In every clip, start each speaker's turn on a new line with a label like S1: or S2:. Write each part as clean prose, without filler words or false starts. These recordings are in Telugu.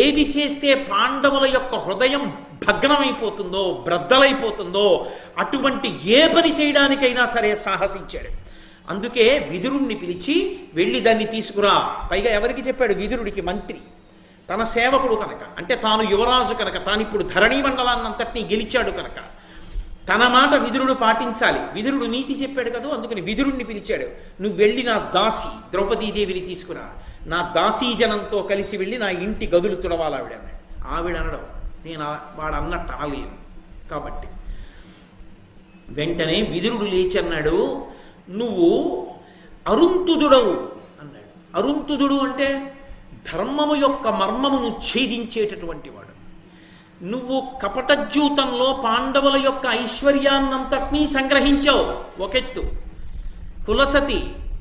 S1: ఏది చేస్తే పాండవుల యొక్క హృదయం భగ్నమైపోతుందో బ్రద్దలైపోతుందో అటువంటి ఏ పని చేయడానికైనా సరే సాహసించాడు. అందుకే విదురుణ్ణి పిలిచి వెళ్ళి దాన్ని తీసుకురా. పైగా ఎవరికి చెప్పాడు? విదురుడికి, మంత్రి, తన సేవకుడు కనుక, అంటే తాను యువరాజు కనుక, తాను ఇప్పుడు ధరణీ మండలాన్నంతటినీ గెలిచాడు కనుక తన మాట విదురుడు పాటించాలి. విదురుడు నీతి చెప్పాడు కదా, అందుకని విదురుణ్ణి పిలిచాడు. నువ్వు వెళ్ళి నా దాసి ద్రౌపదీదేవిని తీసుకురా, నా దాసీజనంతో కలిసి వెళ్ళి నా ఇంటి గదులు తుడవాలి ఆవిడ అన్నాడు. ఆవిడ అనడం నేను వాడు అన్నట్టు అనలేను కాబట్టి. వెంటనే విదురుడు లేచి అన్నాడు, నువ్వు అరుంతుదుడవు అన్నాడు. అరుంతుదుడు అంటే ధర్మము యొక్క మర్మమును ఛేదించేటటువంటి వాడు. నువ్వు కపటజ్యూతంలో పాండవుల యొక్క ఐశ్వర్యాన్నంతటినీ సంగ్రహించావు ఒకెత్తు. కులసతి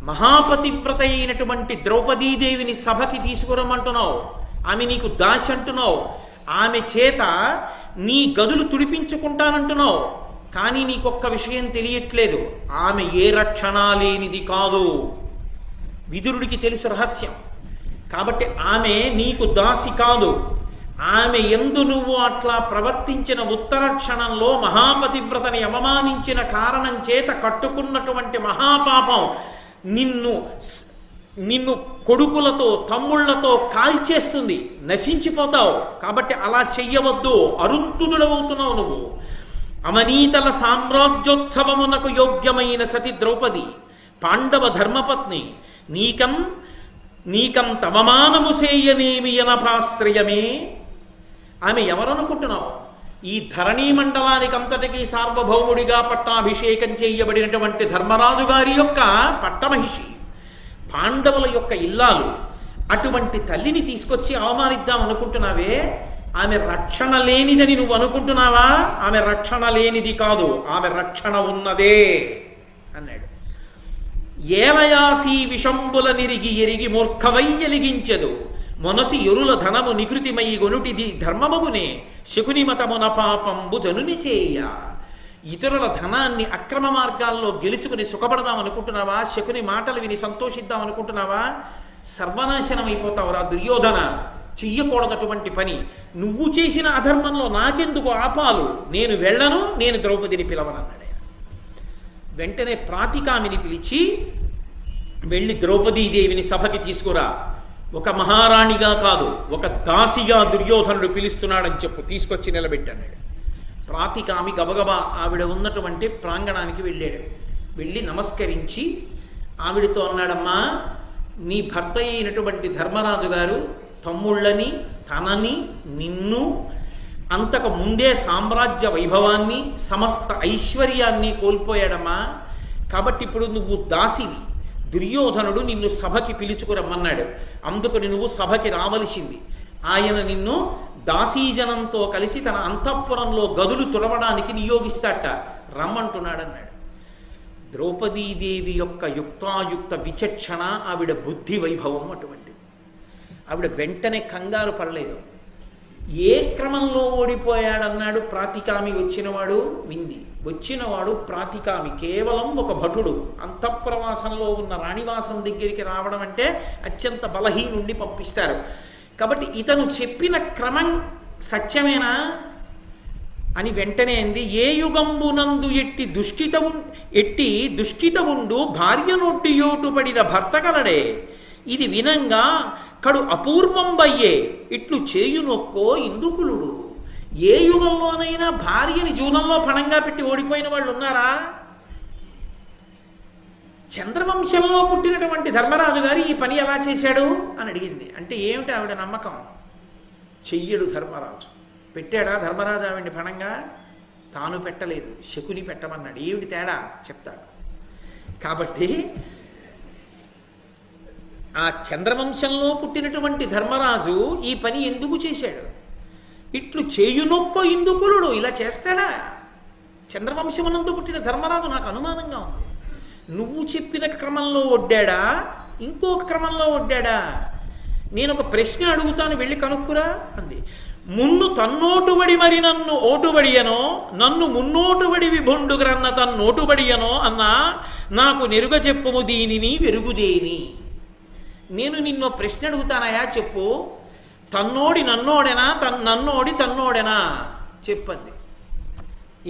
S1: మహాపతివ్రత అయినటువంటి ద్రౌపదీదేవిని సభకి తీసుకురమ్మంటున్నావు, ఆమె నీకు దాసి అంటున్నావు, ఆమె చేత నీ గదులు తుడిపించుకుంటానంటున్నావు. కానీ నీకొక్క విషయం తెలియట్లేదు, ఆమె ఏ రక్షణ లేనిది కాదు. విదురుడికి తెలుసు రహస్యం. కాబట్టి ఆమె నీకు దాసి కాదు. ఆమె యందు నువ్వు అట్లా ప్రవర్తించిన ఉత్తర క్షణంలో మహాపతివ్రతని అవమానించిన కారణం చేత కట్టుకున్నటువంటి మహాపాపం నిన్ను కొడుకులతో తమ్ముళ్లతో కాల్చేస్తుంది, నశించిపోతావు. కాబట్టి అలా చెయ్యవద్దు, అరుంతుడుడవుతున్నావు నువ్వు. అమనీతల సామ్రాజ్యోత్సవమునకు యోగ్యమైన సతి ద్రౌపది, పాండవ ధర్మపత్ని, నీకం తవమానము సేయనేమి అనపాశ్రయమే. ఆమె ఎవరనుకుంటున్నావు? ఈ ధరణీ మండలానికి అంతటికీ సార్వభౌముడిగా పట్టాభిషేకం చేయబడినటువంటి ధర్మరాజు గారి యొక్క పట్టమహిషి, పాండవుల యొక్క ఇల్లాలు. అటువంటి తల్లిని తీసుకొచ్చి అవమానిద్దాం అనుకుంటున్నావే, ఆమె రక్షణ లేనిదని నువ్వు అనుకుంటున్నావా? ఆమె రక్షణ లేనిది కాదు, ఆమె రక్షణ ఉన్నదే అన్నాడు. ఏలయాసీ విషంబుల నిరిగి ఎరిగి మూర్ఖవై ఎలిగించదు, మనసి ఎరుల ధనము నికృతిమై గొనుటిది ధర్మమగునే, శకుని మతమున పాపంబు జనుని చేయ. ఇతరుల ధనాన్ని అక్రమ మార్గాల్లో గెలుచుకుని సుఖపడదాం అనుకుంటున్నావా? శకుని మాటలు విని సంతోషిద్దాం అనుకుంటున్నావా? సర్వనాశనం అయిపోతావురా దుర్యోధన, చెయ్యకూడదటువంటి పని. నువ్వు చేసిన అధర్మంలో నాకెందుకు ఆపాలు, నేను వెళ్ళను, నేను ద్రౌపదిని పిలవనన్నాడు. వెంటనే ప్రాతికామిని పిలిచి వెళ్ళి ద్రౌపదీదేవిని సభకి తీసుకురా, ఒక మహారాణిగా కాదు ఒక దాసిగా దుర్యోధనుడు పిలుస్తున్నాడని చెప్పు, తీసుకొచ్చి నిలబెట్టాడు. ప్రాతికామి గబగబా ఆవిడ ఉన్నటువంటి ప్రాంగణానికి వెళ్ళాడు. వెళ్ళి నమస్కరించి ఆవిడతో అన్నాడమ్మా, నీ భర్త అయినటువంటి ధర్మరాజు గారు తమ్ముళ్ళని, తనని, నిన్ను, అంతకు ముందే సామ్రాజ్య వైభవాన్ని, సమస్త ఐశ్వర్యాన్ని కోల్పోయాడమ్మా. కాబట్టి ఇప్పుడు నువ్వు దాసివి. దుర్యోధనుడు నిన్ను సభకి పిలుచుకురమ్మన్నాడు, అందుకని నువ్వు సభకి రావలసింది. ఆయన నిన్ను దాసీజనంతో కలిసి తన అంతఃపురంలో గదులు తుడవడానికి నియోగిస్తాట, రమ్మంటున్నాడన్నాడు. ద్రౌపదీదేవి యొక్క యుక్తాయుక్త విచక్షణ, ఆవిడ బుద్ధి వైభవం అటువంటిది. ఆవిడ వెంటనే కంగారు పడలేదు. ఏ క్రమంలో ఓడిపోయాడన్నాడు ప్రాతికామి. వచ్చినవాడు వింది, వచ్చినవాడు ప్రాతికామి కేవలం ఒక భటుడు. అంతఃప్రవాసంలో ఉన్న రాణివాసం దగ్గరికి రావడం అంటే అత్యంత బలహీనుణ్ణి పంపిస్తారు. కాబట్టి ఇతను చెప్పిన క్రమం సత్యమేనా అని వెంటనే అంది. ఏ యుగంబునందు ఎట్టి దుష్కితవుండు భార్య నొడ్డియోటు పడిన భర్త కలడే, ఇది వినంగా కడు అపూర్వంబయ్యే ఇట్లు చేయునొక్కో ఇందుకులుడు. ఏ యుగంలోనైనా భార్యని జూదంలో పణంగా పెట్టి ఓడిపోయిన వాళ్ళు ఉన్నారా? చంద్రవంశంలో పుట్టినటువంటి ధర్మరాజు గారు ఈ పని ఎలా చేశాడు అని అడిగింది. అంటే ఏమిటి ఆవిడ నమ్మకం? చెయ్యడు ధర్మరాజు. పెట్టాడా ధర్మరాజు ఆవిడ్ని పణంగా? తాను పెట్టలేదు, శకుని పెట్టమన్నాడు. ఏమిటి తేడా చెప్తాడు. కాబట్టి ఆ చంద్రవంశంలో పుట్టినటువంటి ధర్మరాజు ఈ పని ఎందుకు చేశాడు? ఇట్లు చేయునొక్కో ఇందుకులుడు, ఇలా చేస్తాడా? చంద్రవంశమునందు పుట్టిన ధర్మరాజు నాకు అనుమానంగా ఉంది. నువ్వు చెప్పిన క్రమంలో ఒడ్డాడా, ఇంకో క్రమంలో ఒడ్డాడా? నేను ఒక ప్రశ్న అడుగుతాను, వెళ్ళి కనుక్కురా అంది. మున్ను తన్నోటుబడి మరి నన్ను ఓటుబడియనో, నన్ను మున్నోటుబడి విభుండుగ్రన్న తన్నోటుబడియనో అన్నా, నాకు నెరుగ చెప్పుము దీనిని వెరుగుదేని. నేను నిన్ను ప్రశ్న అడుగుతానయా, చెప్పు. తన్నోడి నన్నోడెనా నన్నోడి తన్నోడెనా చెప్పండి.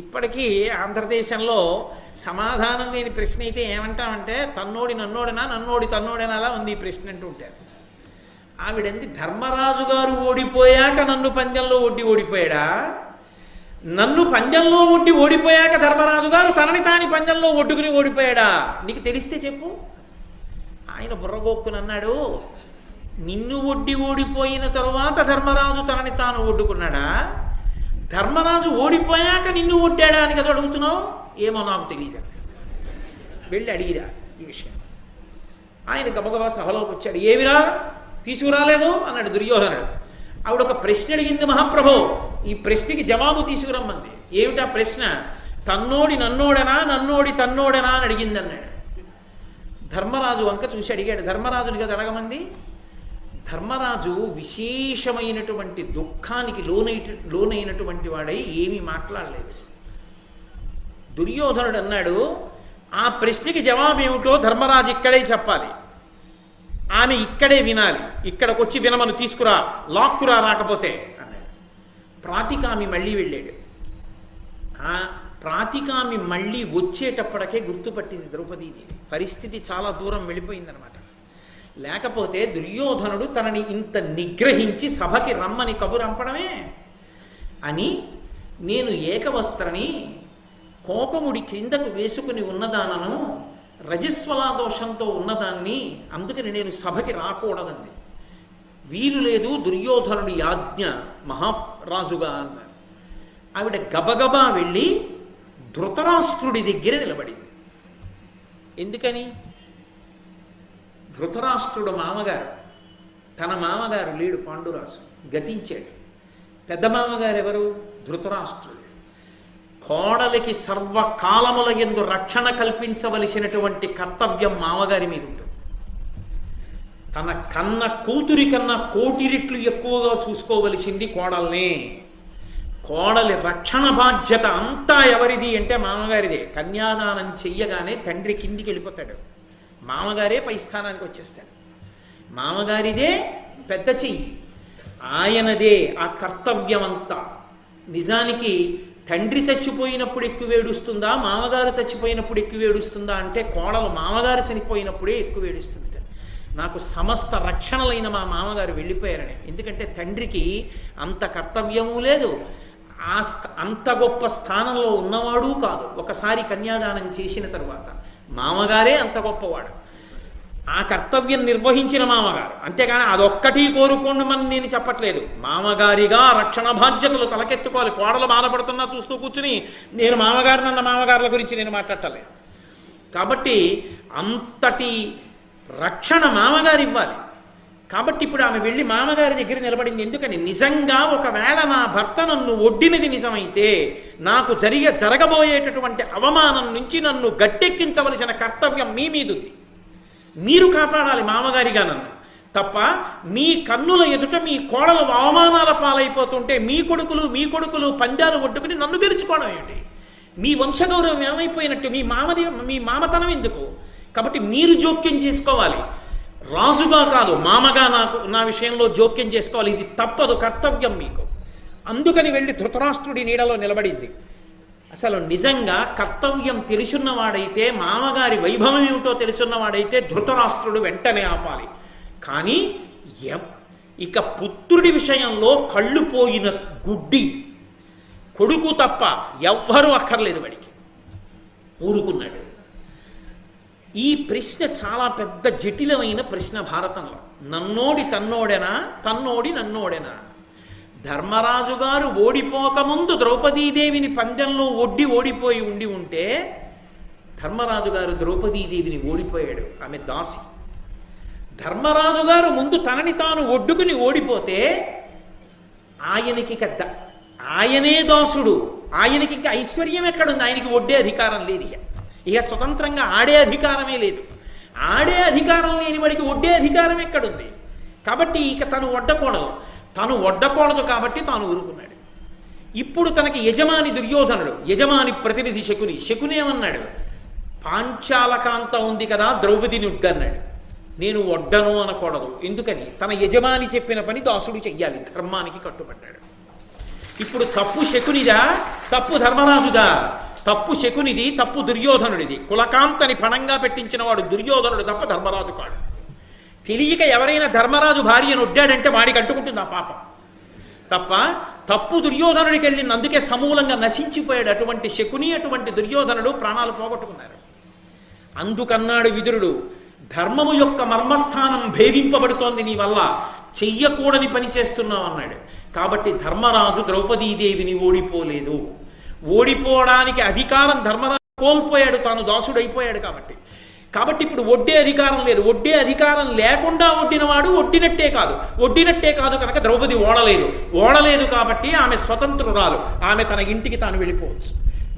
S1: ఇప్పటికీ ఆంధ్రదేశంలో సమాధానం లేని ప్రశ్న అయితే ఏమంటామంటే తన్నోడి నన్నోడెనా నన్నోడి తన్నోడెనా అలా ఉంది ఈ ప్రశ్న అంటూ ఉంటారు. ఆవిడంది ధర్మరాజు గారు ఓడిపోయాక నన్ను పందెంలో ఓడిపోయాడా, నన్ను పందెంలో ఓడిపోయాక ధర్మరాజు గారు తనని తాని పందెంలో ఒడ్డుకుని ఓడిపోయాడా? నీకు తెలిస్తే చెప్పు. ఆయన బుర్రగోక్కుని అన్నాడు, నిన్ను ఓడిపోయిన తరువాత ధర్మరాజు తనని తాను ఒడ్డుకున్నాడా, ధర్మరాజు ఓడిపోయాక నిన్ను ఒడ్డాడా అని కదా అడుగుతున్నావు? ఏమో నాకు తెలియదు. వెళ్ళి అడిగిరా ఈ విషయం. ఆయన గబగబా సభలోకి వచ్చాడు. ఏమిరా తీసుకురాలేదు అన్నాడు దుర్యోధనుడు. ఆవిడ ఒక ప్రశ్న అడిగింది, మహాప్రభో ఈ ప్రశ్నకి జవాబు తీసుకురమ్మంది. ఏమిటా ప్రశ్న? తన్నోడి నన్నోడనా నన్నోడి తన్నోడనా అని అడిగింది అన్నాడు. ధర్మరాజు వంక చూసి అడిగాడు. ధర్మరాజుని కదా అడగమంది. ధర్మరాజు విశేషమైనటువంటి దుఃఖానికి లోనైనటువంటి వాడై ఏమీ మాట్లాడలేదు. దుర్యోధనుడు అన్నాడు, ఆ ప్రశ్నకి జవాబు ఏమిటో ధర్మరాజు ఇక్కడే చెప్పాలి, ఆమె ఇక్కడే వినాలి, ఇక్కడికి వచ్చి వినమను, తీసుకురా, లాక్కురా రాకపోతే అన్నాడు. ప్రాతికామి మళ్ళీ వెళ్ళాడు. ఆ ప్రాతికామి మళ్ళీ వచ్చేటప్పటికే గుర్తుపట్టింది ద్రౌపదీదేవి. పరిస్థితి చాలా దూరం వెళ్ళిపోయిందనమాట. లేకపోతే దుర్యోధనుడు తనని ఇంత నిగ్రహించి సభకి రమ్మని కబురంపడమే అని, నేను ఏకవస్త్రని కోకముడి క్రిందకు వేసుకుని ఉన్నదానను, రజస్వలా దోషంతో ఉన్నదాన్ని, అందుకని నేను సభకి రాకూడదండి. వీలు లేదు, దుర్యోధనుడి యాజ్ఞ మహారాజుగా అన్నారు. ఆవిడ గబగబా వెళ్ళి ధృతరాష్ట్రుడి దగ్గర నిలబడింది. ఎందుకని? ధృతరాష్ట్రుడు మామగారు, తన మామగారు లేడు, పాండురాజు గతించాడు. పెద్ద మామగారు ఎవరు? ధృతరాష్ట్రుడు. కోడలికి సర్వకాలముల యందు రక్షణ కల్పించవలసినటువంటి కర్తవ్యం మామగారి మీద ఉంటుంది. తన కన్న కూతురి కన్నా కోటి రెట్లు ఎక్కువగా చూసుకోవలసింది కోడల్నే. కోడలి రక్షణ బాధ్యత అంతా ఎవరిది అంటే మామగారిదే. కన్యాదానం చెయ్యగానే తండ్రి కిందికి వెళ్ళిపోతాడు, మామగారే పై స్థానానికి వచ్చేస్తాడు. మామగారిదే పెద్ద చెయ్యి, ఆయనదే ఆ కర్తవ్యం అంతా. నిజానికి తండ్రి చచ్చిపోయినప్పుడు ఎక్కువ ఏడుస్తుందా, మామగారు చచ్చిపోయినప్పుడు ఎక్కువ ఏడుస్తుందా అంటే కోడలు మామగారు చనిపోయినప్పుడే ఎక్కువ ఏడుస్తుంది. నాకు సమస్త రక్షణలైన మా మామగారు వెళ్ళిపోయారని. ఎందుకంటే తండ్రికి అంత కర్తవ్యము లేదు, అంత గొప్ప స్థానంలో ఉన్నవాడు కాదు. ఒకసారి కన్యాదానం చేసిన తరువాత మామగారే అంత గొప్పవాడు, ఆ కర్తవ్యం నిర్వహించిన మామగారు. అంతేగాని అదొక్కటి కోరుకోండమని నేను చెప్పట్లేదు. మామగారిగా రక్షణ బాధ్యతలు తలకెత్తుకోవాలి. కోడలు బాధపడుతున్నా చూస్తూ కూర్చుని నేను మామగారిని అన్న మామగారుల గురించి నేను మాట్లాడలేదు. కాబట్టి అంతటి రక్షణ మామగారు ఇవ్వాలి. కాబట్టి ఇప్పుడు ఆమె వెళ్ళి మామగారి దగ్గర నిలబడింది. ఎందుకని? నిజంగా ఒకవేళ నా భర్త నన్ను ఒడ్డినది నిజమైతే నాకు జరగబోయేటటువంటి అవమానం నుంచి నన్ను గట్టెక్కించవలసిన కర్తవ్యం మీ మీద ఉంది. మీరు కాపాడాలి మామగారిగా నన్ను తప్ప, మీ కన్నుల ఎదుట మీ కోడలు అవమానాల పాలైపోతుంటే మీ కొడుకులు పందాలు ఒడ్డుకుని నన్ను గెలుచుకోవడం ఏమిటి? మీ వంశగౌరవం ఏమైపోయినట్టు? మీ మామతనం ఎందుకు? కాబట్టి మీరు జోక్యం చేసుకోవాలి. రాజుగా కాదు, మామగా నా విషయంలో జోక్యం చేసుకోవాలి. ఇది తప్పదు, కర్తవ్యం మీకు. అందుకని వెళ్ళి ధృతరాష్ట్రుడి నీడలో నిలబడింది. అసలు నిజంగా కర్తవ్యం తెలుసున్నవాడైతే, మామగారి వైభవం ఏమిటో తెలుసున్నవాడైతే ధృతరాష్ట్రుడు వెంటనే ఆపాలి. కానీ ఇక పుత్రుడి విషయంలో కళ్ళు పోయిన గుడ్డి, కొడుకు తప్ప ఎవ్వరూ అక్కర్లేదు వాడికి, ఊరుకున్నాడు. ఈ ప్రశ్న చాలా పెద్ద జటిలమైన ప్రశ్న భారతంలో. నన్నోడి తన్నోడెనా, తన్నోడి నన్నోడెనా? ధర్మరాజు గారు ఓడిపోకముందు ద్రౌపదీదేవిని పందెంలో ఓడిపోయి ఉంటే ధర్మరాజు గారు ద్రౌపదీదేవిని ఓడిపోయాడు, ఆమె దాసి. ధర్మరాజు గారు ముందు తనని తాను ఒడ్డుకుని ఓడిపోతే ఆయనే దాసుడు, ఆయనకి ఇంకా ఐశ్వర్యం ఎక్కడుంది? ఆయనకి ఒడ్డే అధికారం లేదు. ఇక స్వతంత్రంగా ఆడే అధికారమే లేదు. ఆడే అధికారం లేని వాడికి ఒడ్డే అధికారం ఎక్కడుంది? కాబట్టి ఇక తను ఒడ్డకూడదు కాబట్టి తాను ఊరుకున్నాడు. ఇప్పుడు తనకి యజమాని దుర్యోధనుడు, యజమాని ప్రతినిధి శకుని. శకుని ఏమన్నాడు? పాంచాలకాంత ఉంది కదా, ద్రౌపదిని ఉడ్డన్నాడు. నేను వడ్డను అనకూడదు. ఎందుకని? తన యజమాని చెప్పిన పని దాసుడు చెయ్యాలి, ధర్మానికి కట్టుబడ్డాడు. ఇప్పుడు తప్పు శకునిదా, తప్పు ధర్మరాజుదా? తప్పు శకునిది, తప్పు దుర్యోధనుడిది. కులకాంతని పణంగా పెట్టించిన వాడు దుర్యోధనుడు తప్ప ధర్మరాజు కాడు. తెలియక ఎవరైనా ధర్మరాజు భార్యను ఒడ్డాడంటే వాడికి అంటుకుంటుంది ఆ పాపం తప్ప తప్పు దుర్యోధనుడికి వెళ్ళింది. అందుకే సమూలంగా నశించిపోయాడు అటువంటి శకుని, అటువంటి దుర్యోధనుడు ప్రాణాలు పోగొట్టుకున్నారు. అందుకన్నాడు విదురుడు, ధర్మము యొక్క మర్మస్థానం భేదింపబడుతోంది నీ వల్ల, చెయ్యకూడని పని చేస్తున్నావు అన్నాడు. కాబట్టి ధర్మరాజు ద్రౌపదీదేవిని ఓడిపోలేదు. ఓడిపోవడానికి అధికారం ధర్మరాజు కోల్పోయాడు, తాను దాసుడైపోయాడు. కాబట్టి ఇప్పుడు ఒడ్డే అధికారం లేదు. ఒడ్డే అధికారం లేకుండా ఒడ్డినవాడు ఒడ్డినట్టే కాదు కనుక ద్రౌపది ఓడలేదు కాబట్టి ఆమె స్వతంత్రురాలు. ఆమె తన ఇంటికి తాను వెళ్ళిపోవచ్చు.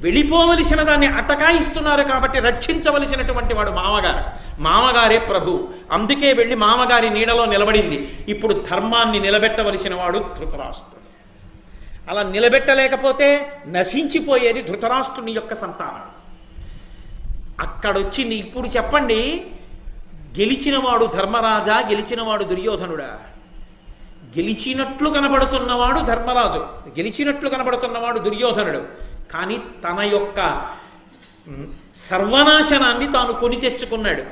S1: వెళ్ళిపోవలసిన దాన్ని అటకాయిస్తున్నారు కాబట్టి రక్షించవలసినటువంటి వాడు మామగారే ప్రభు. అందుకే వెళ్ళి మామగారి నీడలో నిలబడింది. ఇప్పుడు ధర్మాన్ని నిలబెట్టవలసిన వాడు ధృతరాష్ట్రుడు. అలా నిలబెట్టలేకపోతే నశించిపోయేది ధృతరాష్ట్రుని యొక్క సంతానం. అక్కడొచ్చింది. ఇప్పుడు చెప్పండి, గెలిచినవాడు ధర్మరాజా, గెలిచినవాడు దుర్యోధనుడా? గెలిచినట్లు కనబడుతున్నవాడు ధర్మరాజు, గెలిచినట్లు కనబడుతున్నవాడు దుర్యోధనుడు. కానీ తన యొక్క సర్వనాశనాన్ని తాను కొని తెచ్చుకున్నాడు.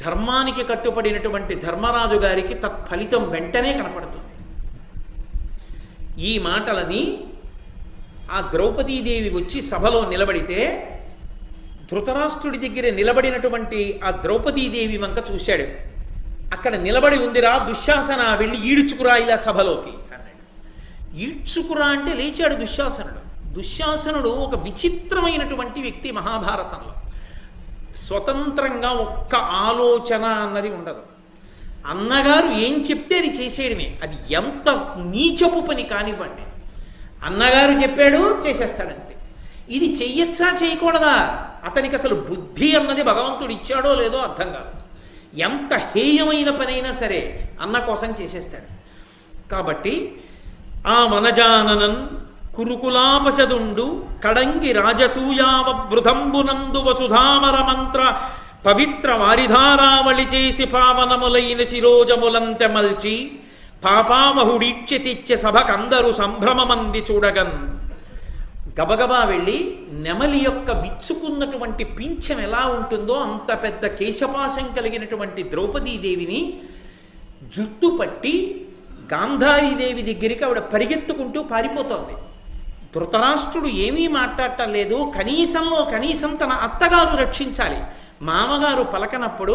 S1: ధర్మానికి కట్టుబడినటువంటి ధర్మరాజు గారికి తత్ఫలితం వెంటనే కనపడుతుంది. ఈ మాటలని ఆ ద్రౌపదీదేవి వచ్చి సభలో నిలబడితే ధృతరాష్ట్రుడి దగ్గర నిలబడినటువంటి ఆ ద్రౌపదీదేవి వంక చూశాడు. అక్కడ నిలబడి ఉందిరా దుశ్శాసన, వెళ్ళి ఈడ్చుకురా ఇలా సభలోకి అన్నాడు. ఈడ్చుకురా అంటే లేచాడు దుశ్శాసనుడు. దుశ్శాసనుడు ఒక విచిత్రమైనటువంటి వ్యక్తి. మహాభారతంలో స్వతంత్రంగా ఒక్క ఆలోచన అన్నది ఉండదు. అన్నగారు ఏం చెప్తే అది చేసేయడమే. అది ఎంత నీచపు పని కానివ్వండి, అన్నగారు చెప్పాడు చేసేస్తాడంతే. ఇది చెయ్యొచ్చా చేయకూడదా? అతనికి అసలు బుద్ధి అన్నది భగవంతుడు ఇచ్చాడో లేదో అర్థం కాదు. ఎంత హేయమైన పనైనా సరే అన్న కోసం చేసేస్తాడు. కాబట్టి ఆ మనజాననన్ కురుకులాపశదుండు కడంగి రాజసూయావ బృధంబునందు వసుధామర మంత్ర పవిత్ర వారిధారావళి చేసి పావనములైన శిరోజములంతెమల్చి పాపామహుడీడ్చి తెచ్చే సభకందరూ సంభ్రమమంది చూడగన్. గబగబా వెళ్ళి నెమలి యొక్క విచ్చుకున్నటువంటి పింఛం ఎలా ఉంటుందో అంత పెద్ద కేశపాశం కలిగినటువంటి ద్రౌపదీదేవిని జుట్టు పట్టి గాంధారీదేవి దగ్గరికి ఆవిడ పరిగెత్తుకుంటూ పారిపోతోంది. ధృతరాష్ట్రుడు ఏమీ మాట్లాడటం లేదు. కనీసంలో కనీసం తన అత్తగారు రక్షించాలి. మామగారు పలకనప్పుడు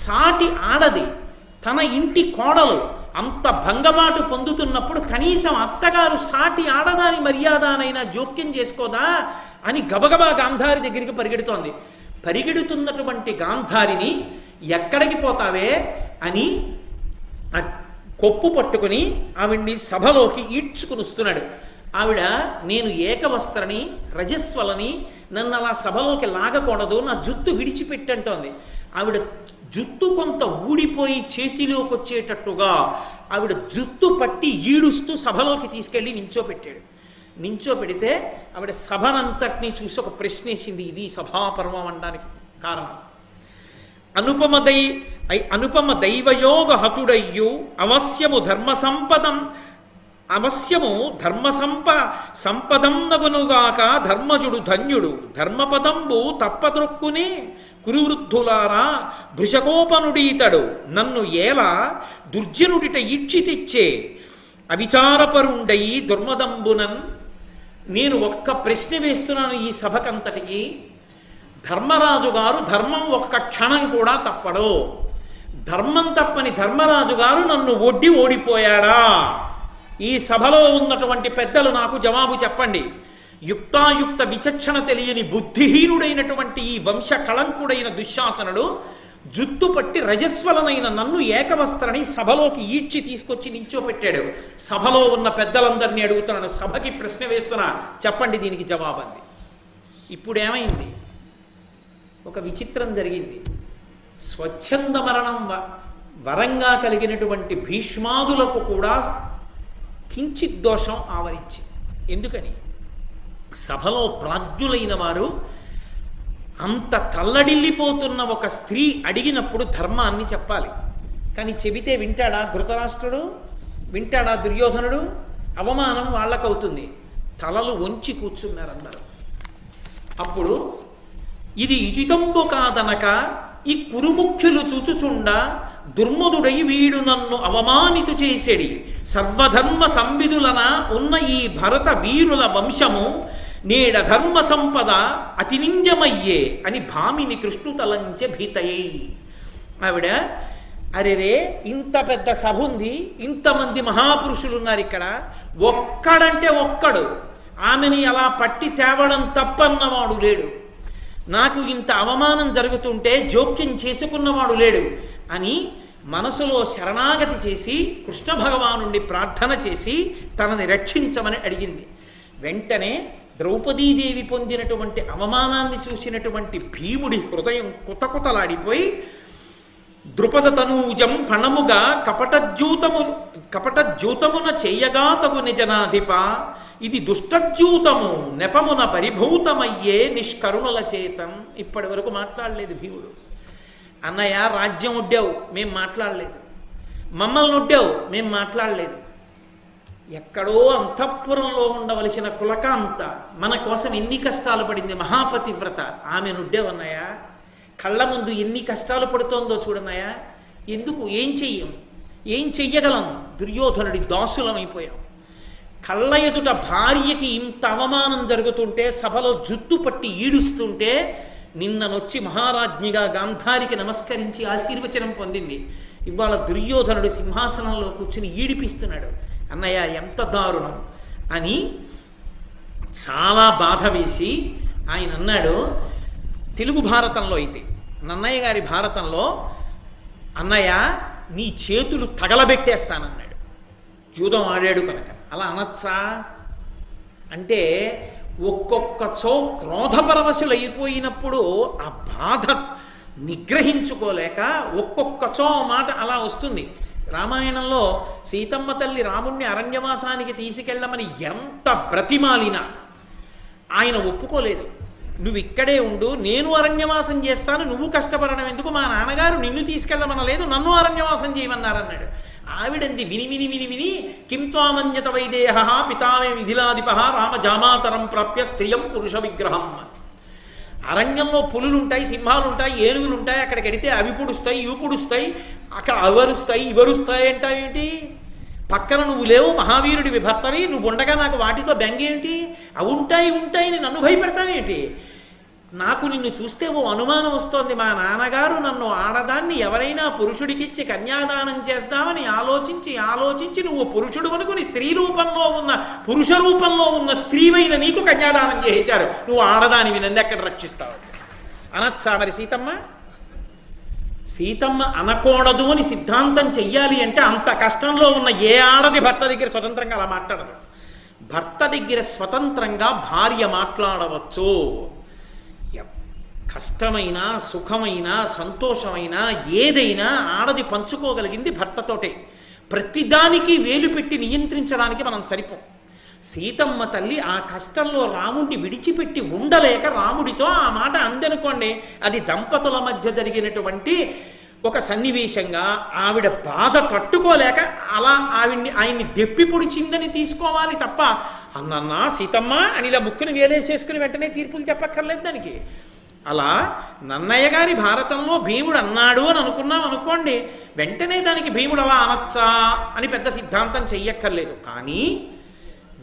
S1: సాటి ఆడది, తన ఇంటి కోడలు అంత భంగబాటు పొందుతున్నప్పుడు కనీసం అత్తగారు సాటి ఆడదాని మర్యాదనైనా జోక్యం చేసుకోదా అని గబగబా గాంధారి దగ్గరికి పరిగెడుతోంది. పరిగెడుతున్నటువంటి గాంధారిని ఎక్కడికి పోతావే అని కొప్పు పట్టుకుని ఆవిడ్ని సభలోకి ఈడ్చుకుని వస్తున్నాడు. ఆవిడ నేను ఏకవస్త్రని రజస్వలని, నన్ను అలా సభలోకి లాగకూడదు, నా జుట్టు విడిచిపెట్టంటోంది. ఆవిడ జుట్టు కొంత ఊడిపోయి చేతిలోకి వచ్చేటట్టుగా ఆవిడ జుట్టు పట్టి ఈడుస్తూ సభలోకి తీసుకెళ్ళి నించోపెట్టాడు. నించోపెడితే ఆవిడ సభనంతటినీ చూసి ఒక ప్రశ్న వేసింది. ఇది సభాపర్వం అనడానికి కారణం. అనుపమ దైవయోగ హతుడయ్యు అవశ్యము సంపదం నగునుగాక ధర్మజుడు ధన్యుడు ధర్మపదంబు తప్పద్రొక్కునే కురువృద్ధులారా భృషకోపనుడీతడు నన్ను ఏలా దుర్జనుడిట ఈడ్చి తెచ్చే అవిచారపరుండయి దుర్మదంబునన్. నేను ఒక్క ప్రశ్న వేస్తున్నాను ఈ సభకంతటికి. ధర్మరాజు గారు ధర్మం ఒక్క క్షణం కూడా తప్పడు. ధర్మం తప్పని ధర్మరాజు గారు నన్ను ఓడిపోయాడా? ఈ సభలో ఉన్నటువంటి పెద్దలు నాకు జవాబు చెప్పండి. యుక్తాయుక్త విచక్షణ తెలియని బుద్ధిహీనుడైనటువంటి ఈ వంశ కళంకుడైన దుశ్శాసనుడు జుట్టు పట్టి రజస్వలనైన నన్ను ఏకవస్త్రని సభలోకి ఈడ్చి తీసుకొచ్చి నించోపెట్టాడు. సభలో ఉన్న పెద్దలందరినీ అడుగుతున్నాను, సభకి ప్రశ్న వేస్తున్నా, చెప్పండి దీనికి జవాబంది. ఇప్పుడేమైంది? ఒక విచిత్రం జరిగింది. స్వచ్ఛంద మరణం వరంగా కలిగినటువంటి భీష్మాదులకు కూడా కించిత్ దోషం ఆవరించింది. ఎందుకని? సభలో ప్రాజ్ఞులైన వారు అంత తల్లడిల్లిపోతున్న ఒక స్త్రీ అడిగినప్పుడు ధర్మాన్ని చెప్పాలి. కానీ చెబితే వింటాడా ధృతరాష్ట్రుడు, వింటాడా దుర్యోధనుడు? అవమానం వాళ్ళకవుతుంది. తలలు వంచి కూర్చున్నారు అందరూ. అప్పుడు ఇది ఉచితంబు కాదనక ఈ కురుముఖ్యులు చూచుచుండ దుర్మదుడై వీడు నన్ను అవమానితు చేసేడి సర్వధర్మ సంవిధులన ఉన్న ఈ భరత వీరుల వంశము నేడ ధర్మ సంపద అతినింజమయ్యే అని భామిని కృష్ణుతలంచె భీతయై. ఆవిడ అరేరే ఇంత పెద్ద సభ ఉంది, ఇంతమంది మహాపురుషులు ఉన్నారు ఇక్కడ, ఒక్కడంటే ఒక్కడు ఆమెని అలా పట్టి తేవడం తప్పన్నవాడు లేడు, నాకు ఇంత అవమానం జరుగుతుంటే జోక్యం చేసుకున్నవాడు లేడు అని మనసులో శరణాగతి చేసి కృష్ణ భగవానుణ్ణి ప్రార్థన చేసి తనని రక్షించమని అడిగింది. వెంటనే ద్రౌపదీదేవి పొందినటువంటి అవమానాన్ని చూసినటువంటి భీముడి హృదయం కుతకుతలాడిపోయి ద్రుపద తనూజం పణముగా కపటజ్యూతమున చేయగా తగు నిజనాధిప ఇది దుష్టజ్యూతము నెపమున పరిభూతమయ్యే నిష్కరుణుల చేతం. ఇప్పటి వరకు మాట్లాడలేదు భీముడు. అన్నయ్య రాజ్యం ఒడ్డావు, మేం మాట్లాడలేదు. మమ్మల్ని ఒడ్డావు, మేం మాట్లాడలేదు. ఎక్కడో అంతఃపురంలో ఉండవలసిన కులకాంత మన కోసం ఎన్ని కష్టాలు పడింది, మహాపతివ్రత, ఆమె నుడ్డేవన్నయ్య. కళ్ళ ముందు ఎన్ని కష్టాలు పడుతోందో చూడన్నయ్య. ఎందుకు ఏం చెయ్యగలం? దుర్యోధనుడి దాసులమైపోయాం. కళ్ళ ఎదుట భార్యకి ఇంత అవమానం జరుగుతుంటే, సభలో జుట్టు పట్టి ఈడుస్తుంటే నిన్ననొచ్చి మహారాజ్ఞిగా గాంధారికి నమస్కరించి ఆశీర్వచనం పొందింది. ఇవాళ దుర్యోధనుడు సింహాసనంలో కూర్చుని ఈడిపిస్తున్నాడు. అన్నయ్య ఎంత దారుణం అని చాలా బాధ వేసి ఆయన అన్నాడు. తెలుగు భారతంలో అయితే, నన్నయ్య గారి భారతంలో అన్నయ్య నీ చేతులు తగలబెట్టేస్తానన్నాడు. జూదం ఆడాడు కనుక. అలా అనొచ్చా అంటే ఒక్కొక్కచో క్రోధపరవశులు అయిపోయినప్పుడు ఆ బాధ నిగ్రహించుకోలేక ఒక్కొక్కచో మాట అలా వస్తుంది. రామాయణంలో సీతమ్మ తల్లి రాముణ్ణి అరణ్యవాసానికి తీసుకెళ్ళమని ఎంత బ్రతిమాలినా ఆయన ఒప్పుకోలేదు. నువ్వు ఇక్కడే ఉండు, నేను అరణ్యవాసం చేస్తాను, నువ్వు కష్టపడడం ఎందుకు, మా నాన్నగారు నిన్ను తీసుకెళ్ళమనలేదు, నన్ను అరణ్యవాసం చేయమన్నారన్నాడు. ఆవిడంది విని విని విని విని కిం త్వామన్యత వైదేహ పితామే మిథిలాధిప రామజామాతరం ప్రాప్య స్త్రియం పురుష విగ్రహం. అరణ్యంలో పులులుంటాయి, సింహాలుంటాయి, ఏనుగులుంటాయి, అక్కడికి వెడితే అవి పుడుస్తాయి, ఇవి పుడుస్తాయి, అక్కడ అవరుస్తాయి ఇవరుస్తాయి అంటావేంటి? పక్కన నువ్వు లేవు, మహావీరుడివి భర్తవి, నువ్వు ఉండగా నాకు వాటితో బెంగేంటి? అవి ఉంటాయి ఉంటాయి నన్ను భయపెడతావేంటి? నాకు నిన్ను చూస్తే ఓ అనుమానం వస్తోంది, మా నాన్నగారు నన్ను ఆడదాన్ని ఎవరైనా పురుషుడికిచ్చి కన్యాదానం చేస్తామని ఆలోచించి నువ్వు పురుషుడు అనుకుని స్త్రీ రూపంలో ఉన్న పురుష రూపంలో ఉన్న స్త్రీవైన నీకు కన్యాదానం చేశారు, నువ్వు ఆడదానివి, నన్ను ఎక్కడ రక్షిస్తావు అనొచ్చా? మరి సీతమ్మ అనకూడదు అని సిద్ధాంతం చెయ్యాలి అంటే అంత కష్టంలో ఉన్న ఏ ఆడది భర్త దగ్గర స్వతంత్రంగా అలా మాట్లాడదు. భర్త దగ్గర స్వతంత్రంగా భార్య మాట్లాడవచ్చు. కష్టమైన సుఖమైన సంతోషమైన ఏదైనా ఆడది పంచుకోగలిగింది భర్తతోటే. ప్రతిదానికి వేలు పెట్టి నియంత్రించడానికి మనం సరిపోం. సీతమ్మ తల్లి ఆ కష్టంలో రాముడిని విడిచిపెట్టి ఉండలేక రాముడితో ఆ మాట అందనుకోండి, అది దంపతుల మధ్య జరిగినటువంటి ఒక సన్నివేశంగా ఆవిడ బాధ తట్టుకోలేక అలా ఆయన్ని దెప్పి పొడిచిందని తీసుకోవాలి తప్ప అన్నన్నా సీతమ్మ అని ఇలా ముక్కుని వేలేసేసుకుని వెంటనే తీర్పులు చెప్పక్కర్లేదు దానికి. అలా నన్నయ్య గారి భారతంలో భీముడు అన్నాడు అని అనుకున్నాం అనుకోండి, వెంటనే దానికి భీముడు అలా అనొచ్చా అని పెద్ద సిద్ధాంతం చెయ్యక్కర్లేదు. కానీ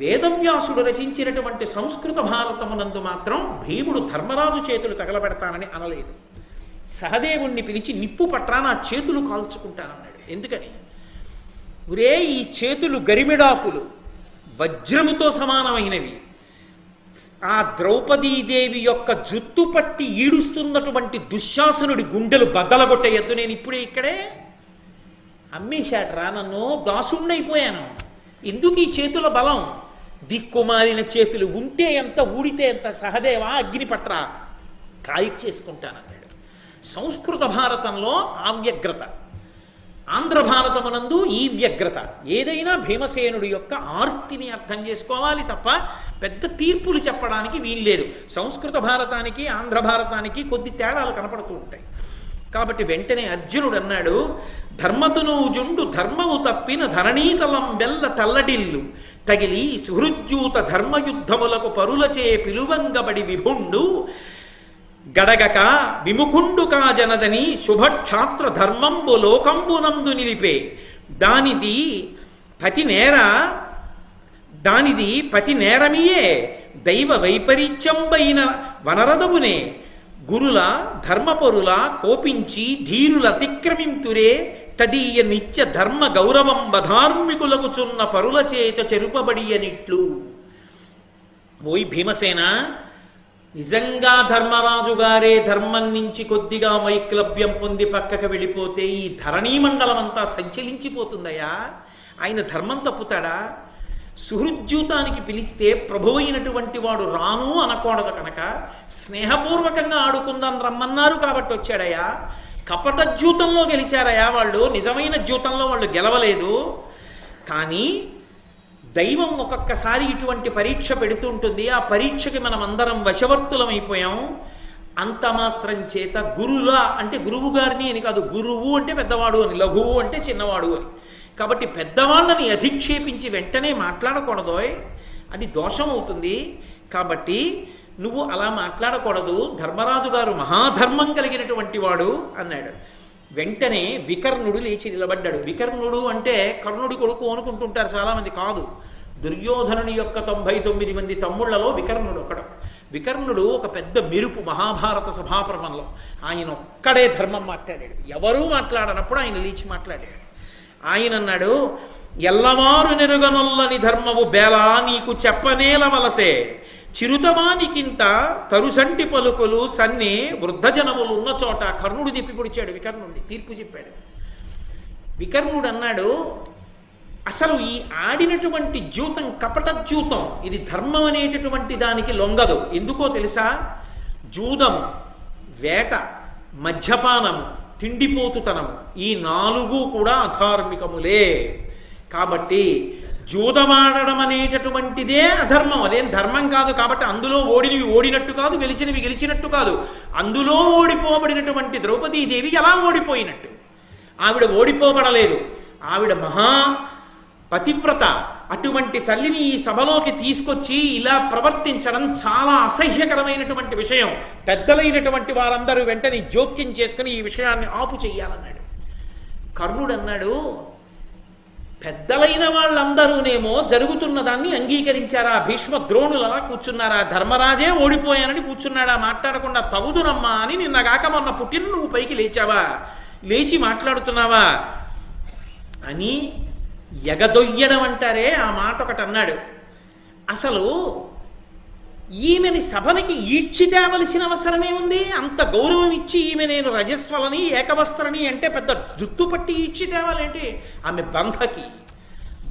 S1: వేదవ్యాసుడు రచించినటువంటి సంస్కృత భారతమునందు మాత్రం భీముడు ధర్మరాజు చేతులు తగలబెడతానని అనలేదు. సహదేవుణ్ణి పిలిచి నిప్పు పట్రా నా చేతులు కాల్చుకుంటానన్నాడు. ఎందుకని? ఒరే ఈ చేతులు గరిమిడాకులు, వజ్రముతో సమానమైనవి. ఆ ద్రౌపదీదేవి యొక్క జుట్టు పట్టి ఈడుస్తున్నటువంటి దుశ్శాసనుడి గుండెలు బద్దలగొట్టేయద్దు. నేను ఇప్పుడే ఇక్కడే అమ్మేశాడ్రా, నన్ను దాసుణ్ణైపోయాను. ఎందుకు ఈ చేతుల బలం? దిక్కుమాలిన చేతులు ఉంటే ఎంత, ఊడితే ఎంత. సహదేవా అగ్నిపట్రా కాయి చేసుకుంటానన్నాడు. సంస్కృత భారతంలో ఆవ్యగ్రత, ఆంధ్ర భారతమునందు ఈ వ్యగ్రత, ఏదైనా భీమసేనుడి యొక్క ఆర్తిని అర్థం చేసుకోవాలి తప్ప పెద్ద తీర్పులు చెప్పడానికి వీల్లేదు. సంస్కృత భారతానికి ఆంధ్ర భారతానికి కొద్ది తేడాలు కనపడుతూ ఉంటాయి. కాబట్టి వెంటనే అర్జునుడు అన్నాడు, ధర్మతనూజుండు ధర్మము తప్పిన ధరణీతలం బెల్ల తల్లడిల్లు తగిలి సుహృజ్యూత ధర్మయుద్ధములకు పరులచే పిలువంగబడి విభుండు గడగక విముఖుండు కాజనదని శుభక్షాత్ర ధర్మంబు లోకంబునందు నిలిపే దానిది పతి నేరమియే దైవ వైపరీత్యంబైన వనరదగునే గురుల ధర్మపరుల కోపించి ధీరుల అతిక్రమింతురే తదీయ నిత్య ధర్మ గౌరవంబ ధార్మికులకు చున్న పరుల చేత చెరుపబడి అనిట్లు. ఓయ్ భీమసేన, నిజంగా ధర్మరాజు గారే ధర్మం నుంచి కొద్దిగా వైక్లభ్యం పొంది పక్కకు వెళ్ళిపోతే ఈ ధరణీమండలం అంతా సంచలించిపోతుందయా. ఆయన ధర్మం తప్పుతాడా? సుహృద్యూతానికి పిలిస్తే ప్రభు అయినటువంటి వాడు రాను అనకూడదు కనుక స్నేహపూర్వకంగా ఆడుకుందాం రమ్మన్నారు కాబట్టి వచ్చాడయా. కపట జ్యూతంలో గెలిచారయా వాళ్ళు, నిజమైన జ్యూతంలో వాళ్ళు గెలవలేదు. కానీ దైవం ఒక్కొక్కసారి ఇటువంటి పరీక్ష పెడుతుంటుంది. ఆ పరీక్షకి మనం అందరం వశవర్తులమైపోయాం. అంత మాత్రం చేత గురులా అంటే గురువు గారిని అని కాదు, గురువు అంటే పెద్దవాడు అని, లఘువు అంటే చిన్నవాడు అని. కాబట్టి పెద్దవాళ్ళని అధిక్షేపించి వెంటనే మాట్లాడకూడదోయ్, అది దోషం అవుతుంది. కాబట్టి నువ్వు అలా మాట్లాడకూడదు, ధర్మరాజు గారు మహాధర్మం కలిగినటువంటి వాడు అన్నాడు. వెంటనే వికర్ణుడు లేచి నిలబడ్డాడు. వికర్ణుడు అంటే కర్ణుడి కొడుకు అనుకుంటుంటారు చాలామంది, కాదు. దుర్యోధనుని యొక్క 99 మంది తమ్ముళ్లలో వికర్ణుడు ఒకడు. వికర్ణుడు ఒక పెద్ద మెరుపు మహాభారత సభాపర్వంలో. ఆయన ఒక్కడే ధర్మం మాట్లాడాడు, ఎవరూ మాట్లాడనప్పుడు ఆయన లేచి మాట్లాడాడు. ఆయన అన్నాడు, ఎల్లవారు నెరుగనొల్లని ధర్మము బేలా నీకు చెప్పనేలవలసే చిరుతమానికింత తరుసంటి పలుకులు సన్నే వృద్ధజనములు ఉన్న చోట. కర్ణుడు తిప్పి పొడిచాడు వికర్ణుడిని, తీర్పు చెప్పాడు. వికర్ణుడు అన్నాడు, అసలు ఈ ఆడినటువంటి జ్యూతం కపట జ్యూతం, ఇది ధర్మం అనేటటువంటి దానికి లొంగదు. ఎందుకో తెలుసా? జూదం, వేట, మద్యపానము, తిండిపోతుతనము, ఈ 4 కూడా అధార్మికములే. కాబట్టి జూదమాడడం అనేటటువంటిదే అధర్మం, అదేం ధర్మం కాదు. కాబట్టి అందులో ఓడినవి ఓడినట్టు కాదు, గెలిచినవి గెలిచినట్టు కాదు. అందులో ఓడిపోబడినటువంటి ద్రౌపదీదేవి ఎలా ఓడిపోయినట్టు? ఆవిడ ఓడిపోబడలేదు, ఆవిడ మహా పతివ్రత. అటువంటి తల్లిని ఈ సభలోకి తీసుకొచ్చి ఇలా ప్రవర్తించడం చాలా అసహ్యకరమైనటువంటి విషయం. పెద్దలైనటువంటి వారందరూ వెంటనే జోక్యం చేసుకుని ఈ విషయాన్ని ఆపు చెయ్యాలన్నాడు. కర్ణుడు అన్నాడు, పెద్దలైన వాళ్ళందరూనేమో జరుగుతున్న దాన్ని అంగీకరించారా? భీష్మ ద్రోణులు అలా కూర్చున్నారా? ధర్మరాజే ఓడిపోయానని కూర్చున్నాడా? మాట్లాడకుండా తగుదునమ్మా అని నిన్నగాక మొన్న పుట్టిన నువ్వు పైకి లేచావా? లేచి మాట్లాడుతున్నావా అని ఎగదొయ్యడం అంటారే, ఆ మాట ఒకటి అన్నాడు. అసలు ఈమెని సభనికి ఈడ్చి తేవలసిన అవసరమే ఉంది? అంత గౌరవం ఇచ్చి ఈమె నేను రజస్వలని ఏకవస్త్రని అంటే పెద్ద జుట్టు పట్టి ఈడ్చి తేవాలేంటి? ఆమె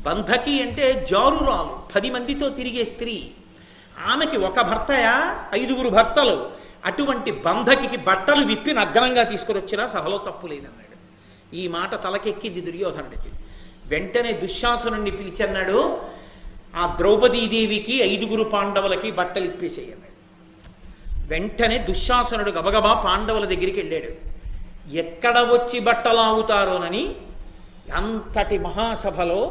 S1: బంధకి అంటే జారురాలు, 10 మందితో తిరిగే స్త్రీ. ఆమెకి ఒక భర్తయా? 5 భర్తలు. అటువంటి బంధకి బట్టలు విప్పి నగ్నంగా తీసుకుని సభలో తప్పు లేదన్నాడు. ఈ మాట తలకెక్కింది దుర్యోధనుడికి. వెంటనే దుశ్శాసనుడిని పిలిచన్నాడు, ఆ ద్రౌపదీదేవికి 5 పాండవులకి బట్టలు ఇప్పేసేయన్నాడు. వెంటనే దుశ్శాసనుడు గబగబా పాండవుల దగ్గరికి వెళ్ళాడు. ఎక్కడ వచ్చి బట్టలాగుతారోనని అంతటి మహాసభలో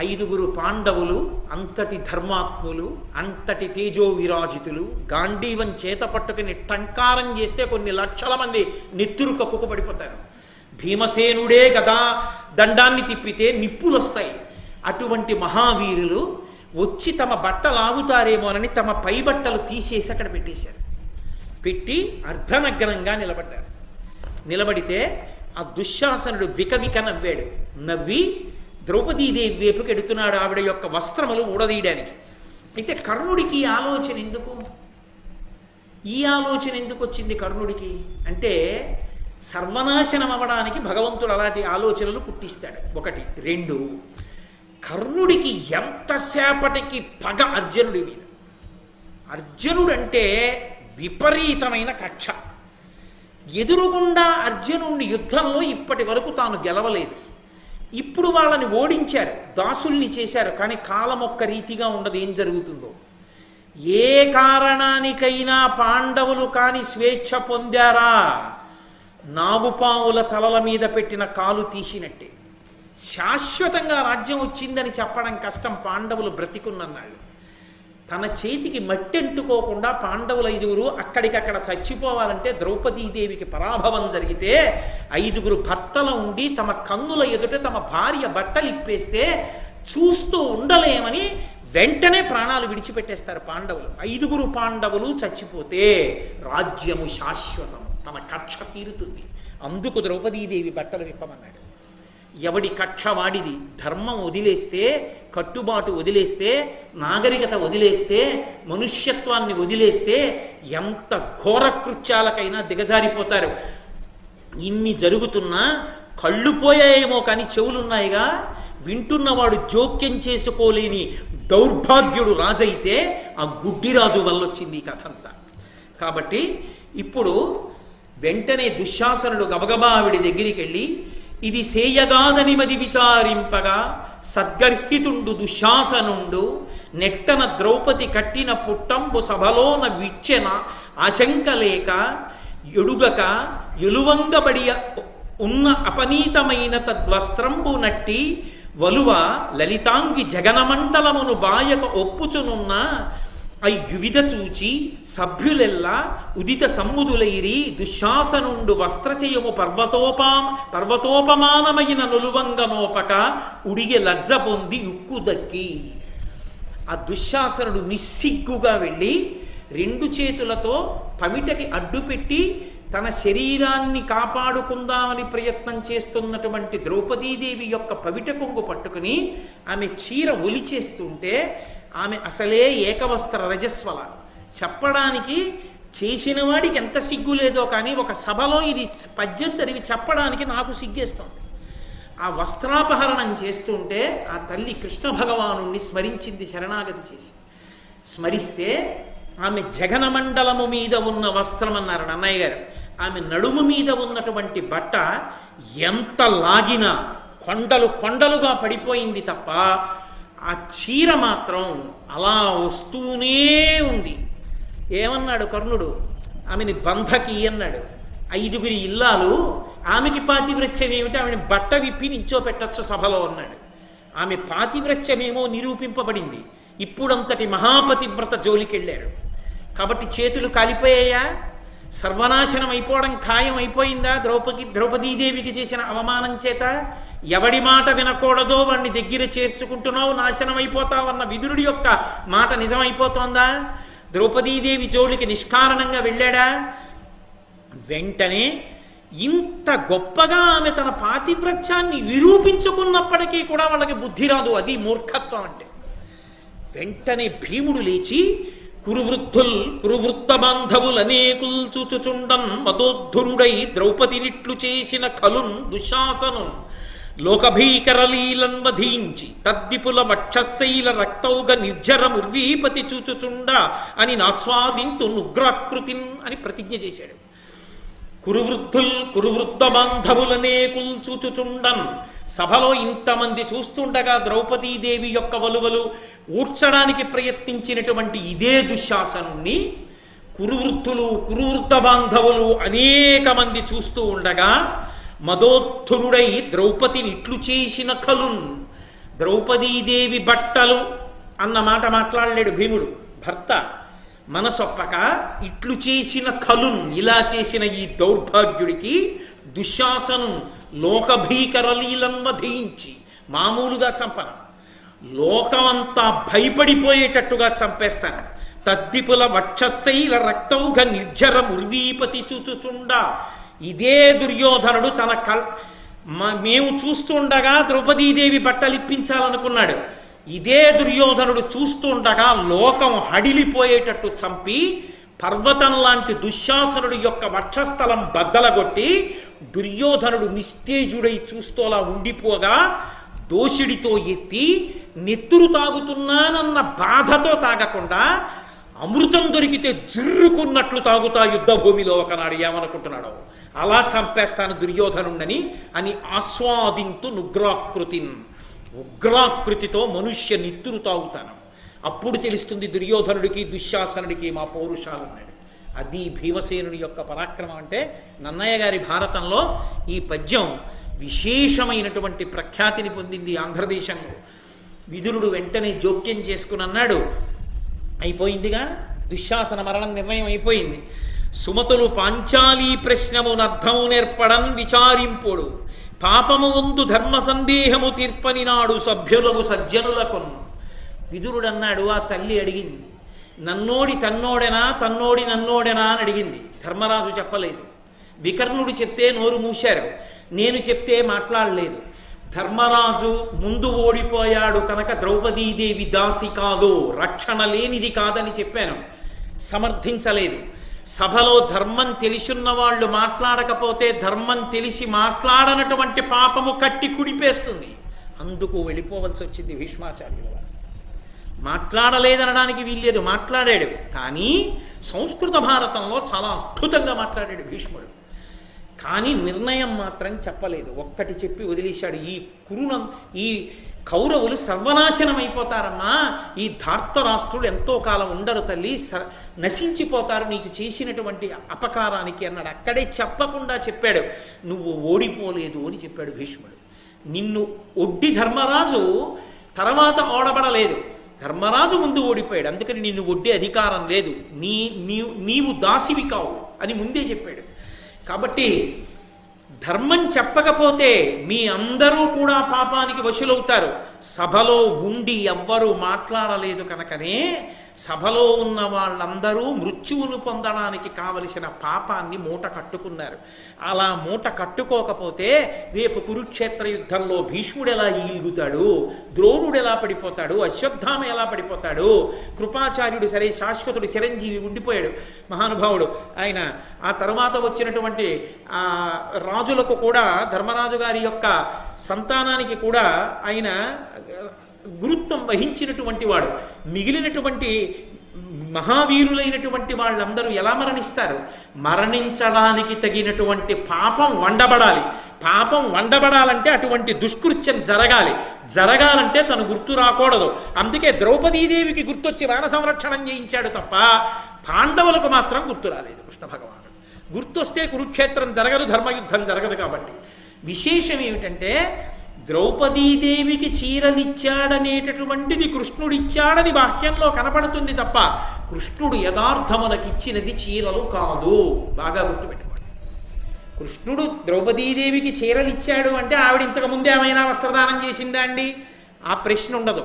S1: 5 పాండవులు, అంతటి ధర్మాత్ములు, అంతటి తేజో విరాజితులు, గాంధీవం చేత పట్టుకుని టంకారం చేస్తే కొన్ని లక్షల మంది నెత్తురు కక్కుకు పడిపోతారు. భీమసేనుడే గదా దండాన్ని తిప్పితే నిప్పులు వస్తాయి. అటువంటి మహావీరులు వచ్చి తమ బట్టలు ఆగుతారేమోనని తమ పై బట్టలు తీసేసి అక్కడ పెట్టేశారు. పెట్టి అర్ధనగ్నంగా నిలబడ్డారు. నిలబడితే ఆ దుశ్శాసనుడు వికవిక నవ్వాడు. నవ్వి ద్రౌపదీదేవి వైపుకి ఎడుతున్నాడు ఆవిడ యొక్క వస్త్రములు ఊడదీయడానికి. అయితే కర్ణుడికి ఈ ఆలోచన ఎందుకు వచ్చింది కర్ణుడికి అంటే, సర్వనాశనం అవ్వడానికి భగవంతుడు అలాంటి ఆలోచనలు పుట్టిస్తాడు. 1. 2, కర్ణుడికి ఎంతసేపటికి పగ అర్జునుడి మీద. అర్జునుడంటే విపరీతమైన కక్ష. ఎదురుగుండా అర్జునుడిని యుద్ధంలో ఇప్పటి వరకు తాను గెలవలేదు. ఇప్పుడు వాళ్ళని ఓడించారు, దాసుల్ని చేశారు. కానీ కాలం ఒక్క రీతిగా ఉండదు. ఏం జరుగుతుందో, ఏ కారణానికైనా పాండవులు కాని స్వేచ్ఛ పొందారా, నాగుపాముల తలల మీద పెట్టిన కాలు తీసినట్టే. శాశ్వతంగా రాజ్యం వచ్చిందని చెప్పడం కష్టం. పాండవులు బ్రతికున్నన్నాళ్ళు. తన చేతికి మట్టి అంటుకోకుండా పాండవులు 5 అక్కడికక్కడ చచ్చిపోవాలంటే ద్రౌపదీదేవికి పరాభవం జరిగితే 5 భర్తలు ఉండి తమ కన్నుల ఎదుట తమ భార్య బట్టలు ఇప్పేస్తే చూస్తూ ఉండలేమని వెంటనే ప్రాణాలు విడిచిపెట్టేస్తారు పాండవులు. 5 పాండవులు చచ్చిపోతే రాజ్యము శాశ్వతం, తన కక్ష తీరుతుంది. అందుకు ద్రౌపదీదేవి బట్టలు విప్పమన్నాడు. ఎవడి కక్ష వాడిది. ధర్మం వదిలేస్తే, కట్టుబాటు వదిలేస్తే, నాగరికత వదిలేస్తే, మనుష్యత్వాన్ని వదిలేస్తే ఎంత ఘోర కృత్యాలకైనా దిగజారిపోతారు. ఇన్ని జరుగుతున్నా కళ్ళు పోయాయేమో కానీ చెవులున్నాయిగా. వింటున్నవాడు జోక్యం చేసుకోలేని దౌర్భాగ్యుడు రాజైతే ఆ గుడ్డిరాజు వల్ల వచ్చింది ఈ కథ అంతా. కాబట్టి ఇప్పుడు వెంటనే దుశ్శాసనుడు గబగబా ఆవిడి దగ్గరికి వెళ్ళి, ఇది సేయగాదని మది విచారింపగా సద్గర్హితుండు దుశ్శాసనుండు నెట్టన ద్రౌపది కట్టిన పుట్టంబు సభలోన విచ్చెన ఆశంకలేక ఎడుగక ఎలువంగబడి ఉన్న అపనీతమైన తద్వస్త్రంబు నట్టి వలువ లలితాంగి జగనమండలమును బాయక ఒప్పుచునున్న యువిధ చూచి సభ్యులెల్లా ఉదిత సమ్ముదులైరి దుశ్శాసనుండు వస్త్రచయము పర్వతోపమానమైన నులువంగనోపక ఉడిగే లజ్జ పొంది ఉక్కు దక్కి. ఆ దుశ్శాసనుడు నిస్సిగ్గుగా వెళ్ళి 2 చేతులతో పమిటకి అడ్డుపెట్టి తన శరీరాన్ని కాపాడుకుందామని ప్రయత్నం చేస్తున్నటువంటి ద్రౌపదీదేవి యొక్క పవిట కొంగు పట్టుకుని ఆమె చీర ఒలిచేస్తుంటే, ఆమె అసలే ఏకవస్త్ర రజస్వల. చెప్పడానికి చేసిన వాడికి ఎంత సిగ్గు లేదో కానీ ఒక సభలో ఇది పద్యం చదివి చెప్పడానికి నాకు సిగ్గేస్తుంది. ఆ వస్త్రాపహరణం చేస్తుంటే ఆ తల్లి కృష్ణ భగవానుణ్ణి స్మరించింది శరణాగతి చేసి. స్మరిస్తే ఆమె జగనమండలము మీద ఉన్న వస్త్రం అన్నారు అన్నయ్య గారు. ఆమె నడుము మీద ఉన్నటువంటి బట్ట ఎంత లాగినా కొండలు కొండలుగా పడిపోయింది తప్ప ఆ చీర మాత్రం అలా వస్తూనే ఉంది. ఏమన్నాడు కర్ణుడు? ఆమెని బంధకి అన్నాడు. 5 ఇల్లాలు, ఆమెకి పాతివ్రత్యం ఏమిటి? ఆమెని బట్ట విప్పి నించోపెట్టచ్చు సభలో అన్నాడు. ఆమె పాతివ్రత్యమేమో నిరూపింపబడింది. ఇప్పుడంతటి మహాపతివ్రత జోలికెళ్ళారు కాబట్టి చేతులు కాలిపోయాయా? సర్వనాశనం అయిపోవడం ఖాయం అయిపోయిందా? ద్రౌపదీదేవికి చేసిన అవమానం చేత ఎవడి మాట వినకూడదో వాడిని దగ్గర చేర్చుకుంటున్నావు, నాశనం అయిపోతావన్న విదురుడి యొక్క మాట నిజమైపోతోందా? ద్రౌపదీదేవి జోలికి నిష్కారణంగా వెళ్ళాడా? వెంటనే ఇంత గొప్పగా ఆమె తన పాతివ్రత్యాన్ని నిరూపించుకున్నప్పటికీ కూడా వాళ్ళకి బుద్ధి రాదు. అది మూర్ఖత్వం అంటే. వెంటనే భీముడు లేచి కురువృత్త బాంధవులనేకుల్ చూచుచుండన్ మదోద్ధురుడై ద్రౌపదినిట్లు చేసిన కలున్ దుశ్శాసను లోకభీకరలీలన్ వధించి తద్విపుల వక్షశైల రక్తౌగ నిర్జరముర్వీపతి చూచుచుండ అని నాస్వాదింతు నుగ్రాకృతిన్ అని ప్రతిజ్ఞ చేశాడు. కురువృద్ధ బాంధవులనేకుల్ చూచుచుండన్. సభలో ఇంతమంది చూస్తుండగా ద్రౌపదీదేవి యొక్క వలువలు ఊడ్చడానికి ప్రయత్నించినటువంటి ఇదే దుశ్శాసనుణ్ణి కురువృద్ధ బాంధవులు అనేక మంది చూస్తూ ఉండగా మదోత్థురుడై ద్రౌపదిని ఇట్లు చేసిన కలున్. ద్రౌపదీదేవి బట్టలు అన్న మాట మాట్లాడలేడు భీముడు. భర్త మనసొప్పక ఇట్లు చేసిన కలున్, ఇలా చేసిన ఈ దౌర్భాగ్యుడికి దుశ్శాసను లోకభీకరలీలను వధించి, మామూలుగా చంపను, లోకమంతా భయపడిపోయేటట్టుగా చంపేస్తాను. తద్దిపుల వక్షశైల రక్తౌఘ నిర్జరం ఉర్వీపతి చూచుచుండ. ఇదే దుర్యోధనుడు తన మేము చూస్తుండగా ద్రౌపదీదేవి బట్టలిప్పించాలనుకున్నాడు. ఇదే దుర్యోధనుడు చూస్తుండగా లోకం హడిలిపోయేటట్టు చంపి పర్వతం లాంటి దుశ్శాసనుడి యొక్క వక్షస్థలం బద్దలగొట్టి దుర్యోధనుడు నిస్తేజుడై చూస్తూలా ఉండిపోగా దోషిడితో ఎత్తి నెత్తురు తాగుతున్నానన్న బాధతో తాగకుండా అమృతం దొరికితే జిర్రుకున్నట్లు తాగుతా యుద్ధ భూమిలో ఒకనాడు ఏమనుకుంటున్నాడు, అలా చంపేస్తాను దుర్యోధనుండని అని ఆస్వాదింతు నుగ్రాకృతిన్, ఉగ్రాకృతితో మనుష్య నిత్తురు తాగుతాను, అప్పుడు తెలుస్తుంది దుర్యోధనుడికి దుశ్శాసనుడికి మా పౌరుషాలున్నాడు. అది భీమసేనుడి యొక్క పరాక్రమం. అంటే నన్నయ్య గారి భారతంలో ఈ పద్యం విశేషమైనటువంటి ప్రఖ్యాతిని పొందింది ఆంధ్రదేశంలో. విదురుడు వెంటనే జోక్యం చేసుకుని అన్నాడు, అయిపోయిందిగా దుశ్శాసన మరణం నిర్ణయం అయిపోయింది. సుమతులు పాంచాలీ ప్రశ్నమునర్థము నేర్పడం విచారింపుడు, పాపము వందు ధర్మ సందేహము తీర్పని నాడు సభ్యులకు సజ్జనులకు. విదురుడన్నాడు, ఆ తల్లి అడిగింది, నన్నోడి తన్నోడెనా తన్నోడి నన్నోడెనా అని అడిగింది. ధర్మరాజు చెప్పలేదు. వికర్ణుడు చెప్తే నోరు మూశారు, నేను చెప్తే మాట్లాడలేదు. ధర్మరాజు ముందు ఓడిపోయాడు కనుక ద్రౌపదీదేవి దాసి కాదు, రక్షణ లేనిది కాదని చెప్పాను, సమర్థించలేదు. సభలో ధర్మం తెలిసున్న వాళ్ళు మాట్లాడకపోతే ధర్మం తెలిసి మాట్లాడనటువంటి పాపము కట్టి కుడిపేస్తుంది. అందుకు వెళ్ళిపోవలసి వచ్చింది భీష్మాచార్యుల వారు. మాట్లాడలేదనడానికి వీల్లేదు, మాట్లాడాడు. కానీ సంస్కృత భారతంలో చాలా అద్భుతంగా మాట్లాడాడు భీష్ముడు. కానీ నిర్ణయం మాత్రం చెప్పలేదు, ఒక్కటి చెప్పి వదిలేశాడు. ఈ కౌరవులు సర్వనాశనం అయిపోతారమ్మా, ఈ ధార్తరాష్ట్రులు ఎంతో కాలం ఉండరు తల్లి, నశించిపోతారు నీకు చేసినటువంటి అపకారానికి అన్నాడు. అక్కడే చెప్పకుండా చెప్పాడు, నువ్వు ఓడిపోలేదు అని చెప్పాడు భీష్ముడు. నిన్ను ఒడ్డి ధర్మరాజు తర్వాత ఓడబడలేదు, ధర్మరాజు ముందు ఓడిపోయాడు, అందుకని నిన్ను ఒడ్డే అధికారం లేదు, నీవు దాసివి కావు అని ముందే చెప్పాడు. కాబట్టి ధర్మం చెప్పకపోతే మీ అందరూ కూడా పాపానికి వశులవుతారు. సభలో ఉండి ఎవ్వరూ మాట్లాడలేదు కనుకనే సభలో ఉన్న వాళ్ళందరూ మృత్యువును పొందడానికి కావలసిన పాపాన్ని మూట కట్టుకున్నారు. అలా మూట కట్టుకోకపోతే రేపు కురుక్షేత్ర యుద్ధంలో భీష్ముడు ఎలా ఈలుగుతాడు, ద్రోణుడు ఎలా పడిపోతాడు, అశ్వత్థామ ఎలా పడిపోతాడు, కృపాచార్యుడు సరే శాశ్వతుడు చిరంజీవి ఉండిపోయాడు మహానుభావుడు ఆయన. ఆ తర్వాత వచ్చినటువంటి రాజులకు కూడా, ధర్మరాజు గారి యొక్క సంతానానికి కూడా ఆయన గురుత్వం వహించినటువంటి వాడు. మిగిలినటువంటి మహావీరులైనటువంటి వాళ్ళందరూ ఎలా మరణిస్తారు? మరణించడానికి తగినటువంటి పాపం వండబడాలి. పాపం వండబడాలంటే అటువంటి దుష్కృత్యం జరగాలంటే తను గుర్తు రాకూడదు. అందుకే ద్రౌపదీదేవికి గుర్తొచ్చి వాన సంరక్షణం చేయించాడు తప్ప పాండవులకు మాత్రం గుర్తు రాలేదు కృష్ణ భగవానుడు. గుర్తొస్తే కురుక్షేత్రం జరగదు, ధర్మయుద్ధం జరగదు. కాబట్టి విశేషం ఏమిటంటే ద్రౌపదీదేవికి చీరలిచ్చాడనేటటువంటిది కృష్ణుడిచ్చాడని బాహ్యంలో కనపడుతుంది తప్ప కృష్ణుడు యథార్థమునకిచ్చినది చీరలు కాదు. బాగా గుర్తుపెట్టుకోండి. కృష్ణుడు ద్రౌపదీదేవికి చీరలిచ్చాడు అంటే ఆవిడ ఇంతకు ముందే ఏమైనా వస్త్రదానం చేసిందా అండి? ఆ ప్రశ్న ఉండదు.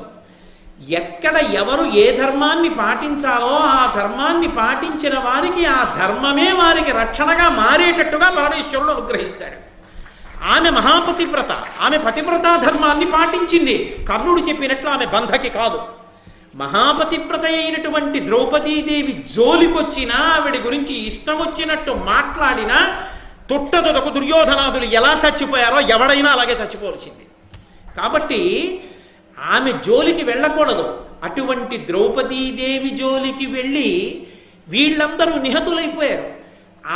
S1: ఎక్కడ ఎవరు ఏ ధర్మాన్ని పాటించాలో ఆ ధర్మాన్ని పాటించిన వారికి ఆ ధర్మమే వారికి రక్షణగా మారేటట్టుగా పరమేశ్వరుడు అనుగ్రహిస్తాడు. ఆమె మహాపతివ్రత, ఆమె పతివ్రతా ధర్మాన్ని పాటించింది. కర్ణుడు చెప్పినట్లు ఆమె బంధకి కాదు. మహాపతివ్రత అయినటువంటి ద్రౌపదీదేవి జోలికొచ్చినా, ఆవిడ గురించి ఇష్టం వచ్చినట్టు మాట్లాడినా, తొట్టతొదకు దుర్యోధనాదులు ఎలా చచ్చిపోయారో ఎవడైనా అలాగే చచ్చిపోవలసింది. కాబట్టి ఆమె జోలికి వెళ్ళకూడదు. అటువంటి ద్రౌపదీదేవి జోలికి వెళ్ళి వీళ్ళందరూ నిహతులైపోయారు.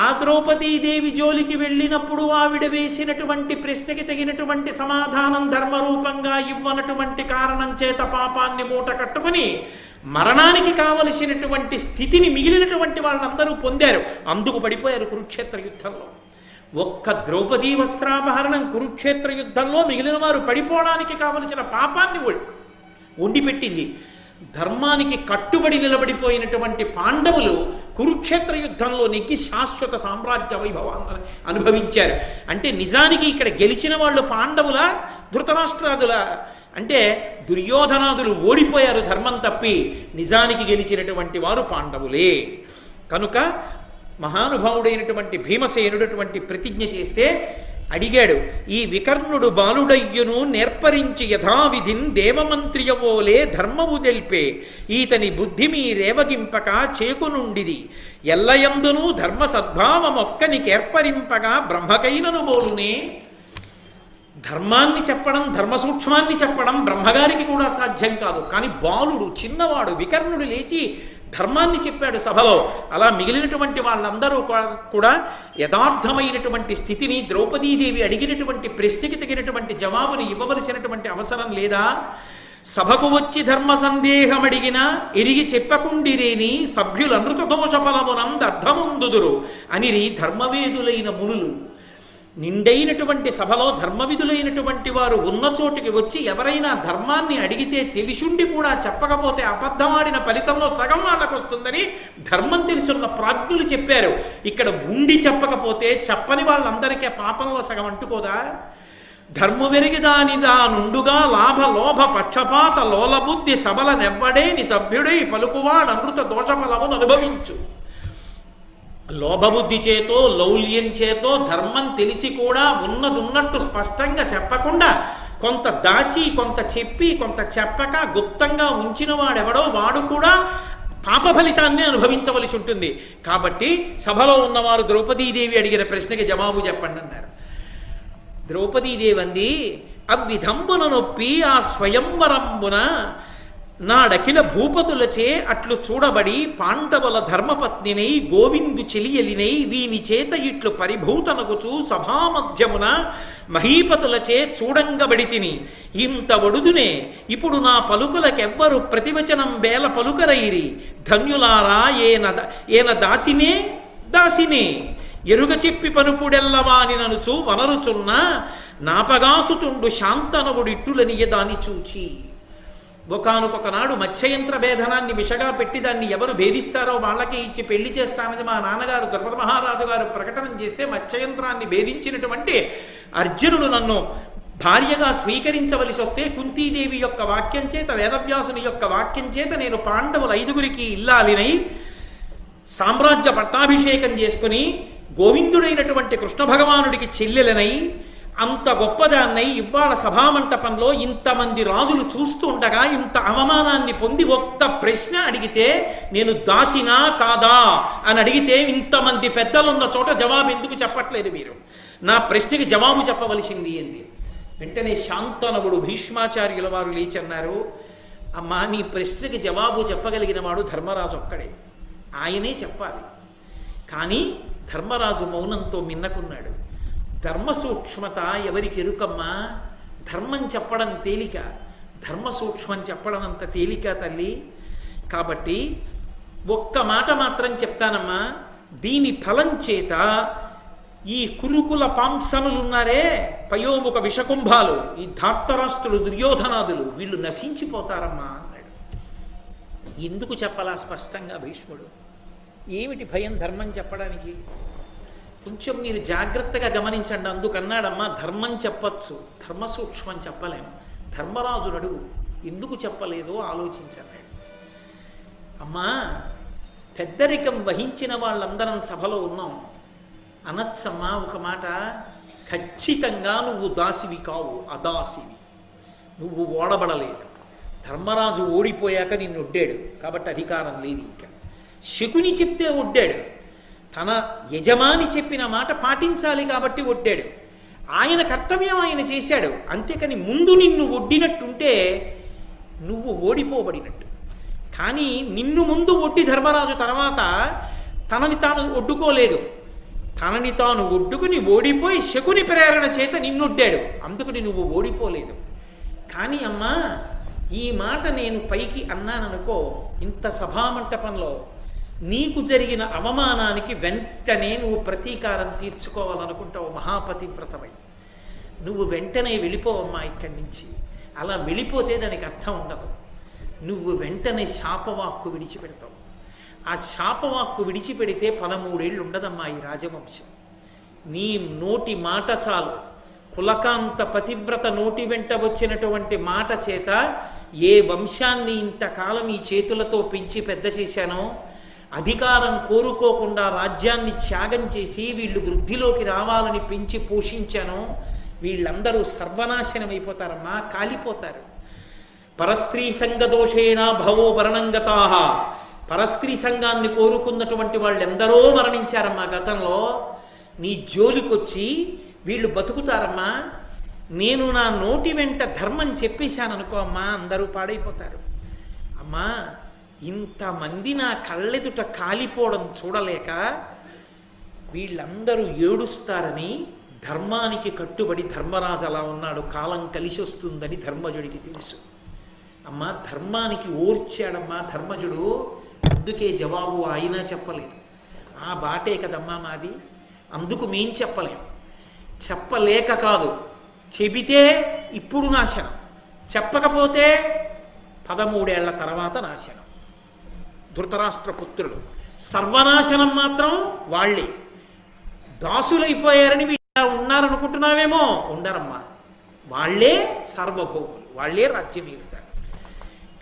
S1: ఆ ద్రౌపదీదేవి జోలికి వెళ్ళినప్పుడు ఆవిడ వేసినటువంటి ప్రశ్నకి తగినటువంటి సమాధానం ధర్మరూపంగా ఇవ్వనటువంటి కారణం చేత పాపాన్ని మూట కట్టుకుని మరణానికి కావలసినటువంటి స్థితిని మిగిలినటువంటి వాళ్ళందరూ పొందారు. అందుకు పడిపోయారు కురుక్షేత్ర యుద్ధంలో. ఒక్క ద్రౌపదీ వస్త్రాపహరణం కురుక్షేత్ర యుద్ధంలో మిగిలిన వారు పడిపోవడానికి కావలసిన పాపాన్ని వండిపెట్టింది. ధర్మానికి కట్టుబడి నిలబడిపోయినటువంటి పాండవులు కురుక్షేత్ర యుద్ధంలో నెగ్గి శాశ్వత సామ్రాజ్య వైభవాన్ని అనుభవించారు. అంటే నిజానికి ఇక్కడ గెలిచిన వాళ్ళు పాండవుల, ధృతరాష్ట్రాదుల అంటే దుర్యోధనాదులు ఓడిపోయారు ధర్మం తప్పి. నిజానికి గెలిచినటువంటి వారు పాండవులే. కనుక మహానుభావుడైనటువంటి భీమసేనుడు అటువంటి ప్రతిజ్ఞ చేస్తే అడిగాడు, ఈ వికర్ణుడు బాలుడయ్యును నేర్పరించి యథావిధిన్ దేవమంత్రియవోలే ధర్మము తెల్పే, ఈతని బుద్ధి మీరేవగింపక చేకునుండిది, ఎల్లయందును ధర్మ సద్భావమొక్కనికేర్పరింపగా బ్రహ్మకైనను బోలునే. ధర్మాన్ని చెప్పడం, ధర్మ సూక్ష్మాన్ని చెప్పడం బ్రహ్మగారికి కూడా సాధ్యం కాదు. కానీ బాలుడు, చిన్నవాడు వికర్ణుడు లేచి ధర్మాన్ని చెప్పాడు సభలో. అలా మిగిలినటువంటి వాళ్ళందరూ కూడా యథార్థమైనటువంటి స్థితిని, ద్రౌపదీదేవి అడిగినటువంటి ప్రశ్నకి తగినటువంటి జవాబుని ఇవ్వవలసినటువంటి అవసరం లేదా? సభకు వచ్చి ధర్మ సందేహం అడిగిన ఎరిగి చెప్పకుండిరేని సభ్యులు అనృత దోష ఫలమునంద అర్థముందుదురు అనిరి ధర్మవేదులైన మునులు. నిండైనటువంటి సభలో ధర్మవిధులైనటువంటి వారు ఉన్న చోటుకి వచ్చి ఎవరైనా ధర్మాన్ని అడిగితే తెలిసుండి కూడా చెప్పకపోతే అబద్ధమాడిన ఫలితంలో సగం వాళ్ళకు వస్తుందని ధర్మం తెలుసున్న ప్రాజ్ఞులు చెప్పారు. ఇక్కడ ఉండి చెప్పకపోతే చెప్పని వాళ్ళందరికీ పాపంలో సగం అంటుకోదా? ధర్ము వెరిగిదాని దానుండుగా లాభ లోభ పక్షపాత లోలబుద్ధి సబల నెవ్వడేని సభ్యుడై పలుకువాడు అనృత దోషఫలమును అనుభవించు. లోభబుద్ధి చేతో, లౌల్యం చేతో, ధర్మం తెలిసి కూడా ఉన్నదున్నట్టు స్పష్టంగా చెప్పకుండా కొంత దాచి, కొంత చెప్పి, కొంత చెప్పక గుప్తంగా ఉంచిన వాడెవడో వాడు కూడా పాప ఫలితాన్ని అనుభవించవలసి ఉంటుంది. కాబట్టి సభలో ఉన్నవారు ద్రౌపదీదేవి అడిగిన ప్రశ్నకి జవాబు చెప్పండి అన్నారు. ద్రౌపదీదేవి అంది, అవ్విధంబున నొప్పి ఆ స్వయంవరంబున నాడఖిల భూపతులచే అట్లు చూడబడి పాండవుల ధర్మపత్నినై గోవిందు చెలియలినై వీని చేత ఇట్లు పరిభూతనగుచు సభామధ్యమున మహీపతులచే చూడంగబడి తిని ఇంత వడుదునే ఇప్పుడు నా పలుకులకెవ్వరు ప్రతివచనం బేల పలుకరైరి ధన్యులారా ఏన దాసినే దాసినే ఎరుగ చెప్పి పనుపుడెల్లవాని ననుచు వనరుచున్న నాపగాసుతుండు శాంతనవుడిట్టులనియ దాని చూచి. ఒకనొకనాడు మత్స్యయంత్ర భేదనాన్ని విషగా పెట్టి దాన్ని ఎవరు భేదిస్తారో వాళ్ళకే ఇచ్చి పెళ్లి చేస్తానని మా నాన్నగారు ద్రౌపద మహారాజు గారు ప్రకటన చేస్తే మత్స్యయంత్రాన్ని భేదించినటువంటి అర్జునుడు నన్ను భార్యగా స్వీకరించవలసి వస్తే కుంతీదేవి యొక్క వాక్యం చేత, వేదవ్యాసుని యొక్క వాక్యం చేత నేను పాండవుల 5గురికి ఇల్లాలినై సామ్రాజ్య పట్టాభిషేకం చేసుకుని గోవిందుడైనటువంటి కృష్ణ భగవానుడికి చెల్లెలనై అంత గొప్పదాన్నై ఇవాళ సభామంటపంలో ఇంతమంది రాజులు చూస్తూ ఉండగా ఇంత అవమానాన్ని పొంది ఒక్క ప్రశ్న అడిగితే నేను దాసినా కాదా అని అడిగితే ఇంతమంది పెద్దలున్న చోట జవాబు ఎందుకు చెప్పట్లేదు మీరు? నా ప్రశ్నకి జవాబు చెప్పవలసింది ఏంది? వెంటనే శాంతనవుడు భీష్మాచార్యుల వారు లేచన్నారు, అమ్మా నీ ప్రశ్నకి జవాబు చెప్పగలిగిన వాడు ధర్మరాజు ఒక్కడే, ఆయనే చెప్పాలి. కానీ ధర్మరాజు మౌనంతో మిన్నకున్నాడు. ధర్మ సూక్ష్మత ఎవరికి ఎరుకమ్మా? ధర్మం చెప్పడం తేలిక, ధర్మ సూక్ష్మం చెప్పడం అంత తేలిక తల్లి. కాబట్టి ఒక్క మాట మాత్రం చెప్తానమ్మా, దీని ఫలం చేత ఈ కురుకుల పాంసనులున్నారే, పయోముఖ విషకుంభాలు, ఈ ధార్తరాష్ట్రులు, దుర్యోధనాదులు, వీళ్ళు నశించిపోతారమ్మా అన్నాడు. ఎందుకు చెప్పాలా స్పష్టంగా భీష్ముడు? ఏమిటి భయం ధర్మం చెప్పడానికి? కొంచెం మీరు జాగ్రత్తగా గమనించండి. అందుకన్నాడమ్మా ధర్మం చెప్పచ్చు, ధర్మ సూక్ష్మం చెప్పలేము. ధర్మరాజును అడుగు ఎందుకు చెప్పలేదో ఆలోచించన్నాడు. అమ్మా పెద్దరికం వహించిన వాళ్ళందరం సభలో ఉన్నాం, అనచ్చమ్మా ఒక మాట, ఖచ్చితంగా నువ్వు దాసివి కావు, అదాసివి, నువ్వు ఓడబడలేదు. ధర్మరాజు ఓడిపోయాక నిన్ను ఒడ్డాడు కాబట్టి అధికారం లేదు. ఇంకా శకుని చెప్తే ఒడ్డాడు, తన యజమాని చెప్పిన మాట పాటించాలి కాబట్టి ఒడ్డాడు. ఆయన కర్తవ్యం ఆయన చేశాడు. అంతేకాని ముందు నిన్ను ఒడ్డినట్టుంటే నువ్వు ఓడిపోబడినట్టు. కానీ నిన్ను ముందు ఒడ్డి ధర్మరాజు తర్వాత తనని తాను ఒడ్డుకోలేదు, తనని తాను ఒడ్డుకుని ఓడిపోయి శకుని ప్రేరణ చేత నిన్నొడ్డాడు, అందుకని నువ్వు ఓడిపోలేదు. కానీ అమ్మా ఈ మాట నేను పైకి అన్నాననుకో, ఇంత సభామంటపంలో నీకు జరిగిన అవమానానికి వెంటనే నువ్వు ప్రతీకారం తీర్చుకోవాలనుకుంటావు, మహాపతివ్రతమై నువ్వు వెంటనే వెళ్ళిపోవమ్మా ఇక్కడి నుంచి. అలా వెళ్ళిపోతే దానికి అర్థం ఉండదు. నువ్వు వెంటనే శాపవాక్కు విడిచిపెడతావు. ఆ శాపవాక్కు విడిచిపెడితే 13 ఏళ్ళు ఉండదమ్మా ఈ రాజవంశం. నీ నోటి మాట చాలు. కులకాంత పతివ్రత నోటి వెంట వచ్చినటువంటి మాట చేత ఏ వంశాన్ని ఇంతకాలం ఈ చేతులతో పెంచి పెద్ద చేశానో, అధికారం కోరుకోకుండా రాజ్యాన్ని త్యాగం చేసి వీళ్ళు వృద్ధిలోకి రావాలని పెంచి పోషించానో, వీళ్ళందరూ సర్వనాశనమైపోతారమ్మా, కాలిపోతారు. పరస్త్రీ సంగదోషేణ భవో వరణంగతాహ, పరస్త్రీ సంఘాన్ని కోరుకున్నటువంటి వాళ్ళెందరో మరణించారమ్మా గతంలో. నీ జోలికొచ్చి వీళ్ళు బతుకుతారమ్మా. నేను నా నోటి వెంట ధర్మం చెప్పేశాను అనుకో అమ్మా, అందరూ పాడైపోతారు. అమ్మా, ఇంతమంది నా కళ్ళెదుట కాలిపోవడం చూడలేక వీళ్ళందరూ ఏడుస్తారని ధర్మానికి కట్టుబడి ధర్మరాజు అలా ఉన్నాడు. కాలం కలిసి వస్తుందని ధర్మజుడికి తెలుసు. అమ్మా, ధర్మానికి ఓర్చాడమ్మా ధర్మజుడు. అందుకే జవాబు ఆయన చెప్పలేదు. ఆ బాటే కదమ్మా మాది, అందుకు మేం చెప్పలేం. చెప్పలేక కాదు, చెబితే ఇప్పుడు నాశనం, చెప్పకపోతే 13 ఏళ్ల తర్వాత నాశనం. ధృతరాష్ట్ర పుత్రుడు సర్వనాశనం మాత్రం వాళ్ళే. దాసులైపోయారని వీళ్ళు ఉన్నారనుకుంటున్నావేమో, ఉండరమ్మా. వాళ్ళే సార్వభౌములు, వాళ్ళే రాజ్యం ఏలుతారు.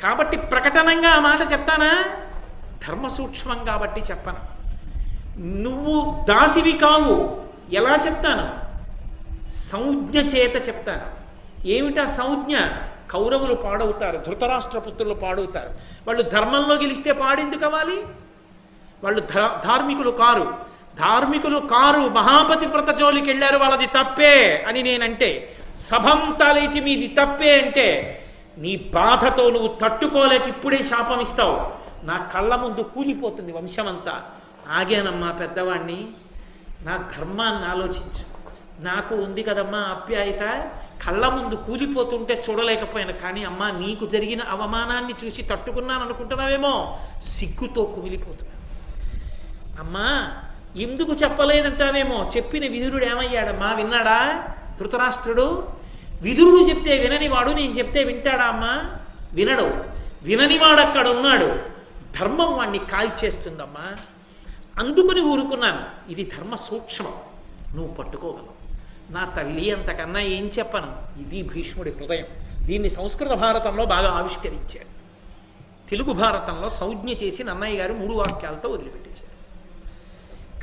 S1: కాబట్టి ప్రకటనంగా ఆ మాట చెప్తానా? ధర్మ సూక్ష్మం కాబట్టి చెప్పను. నువ్వు దాసివి కావు, ఎలా చెప్తాను? సంజ్ఞ చేత చెప్తాను. ఏమిటా సంజ్ఞ? కౌరవులు పాడవుతారు, ధృతరాష్ట్రపుత్రులు పాడవుతారు. వాళ్ళు ధర్మంలో గెలిస్తే పాడెందుకు అవ్వాలి? వాళ్ళు ధార్మికులు కారు. ధార్మికులు కారు, మహాపతి వ్రత జోలికి వెళ్ళారు, వాళ్ళది తప్పే అని నేనంటే, సభంతా లేచి మీది తప్పే అంటే, నీ బాధతో నువ్వు తట్టుకోలేక ఇప్పుడే శాపం ఇస్తావు. నా కళ్ళ ముందు కూలిపోతుంది వంశమంతా. ఆగానమ్మా పెద్దవాణ్ణి, నా ధర్మాన్ని ఆలోచించు. నాకు ఉంది కదమ్మా ఆప్యాయత, కళ్ళ ముందు కూలిపోతుంటే చూడలేకపోయాను. కానీ అమ్మా, నీకు జరిగిన అవమానాన్ని చూసి తట్టుకున్నాను అనుకుంటున్నావేమో, సిగ్గుతో కుమిలిపోతున్నాను. అమ్మా, ఎందుకు చెప్పలేదంటావేమో, చెప్పిన విదురుడు ఏమయ్యాడమ్మా? విన్నాడా ధృతరాష్ట్రుడు? విదురుడు చెప్తే విననివాడు నేను చెప్తే వింటాడా అమ్మా? వినడు. విననివాడు అక్కడ ఉన్నాడు. ధర్మం వాణ్ణి కాల్చేస్తుందమ్మా. అందుకుని ఊరుకున్నాను. ఇది ధర్మ సూక్ష్మం, నువ్వు పట్టుకోగలవు. నా తల్లి, అంతకన్నా ఏం చెప్పను. ఇది భీష్ముడి హృదయం. దీన్ని సంస్కృత భారతంలో బాగా ఆవిష్కరించారు. తెలుగు భారతంలో సంజ్ఞ చేసి నన్నయ్య గారు 3 వాక్యాలతో వదిలిపెట్టేశారు.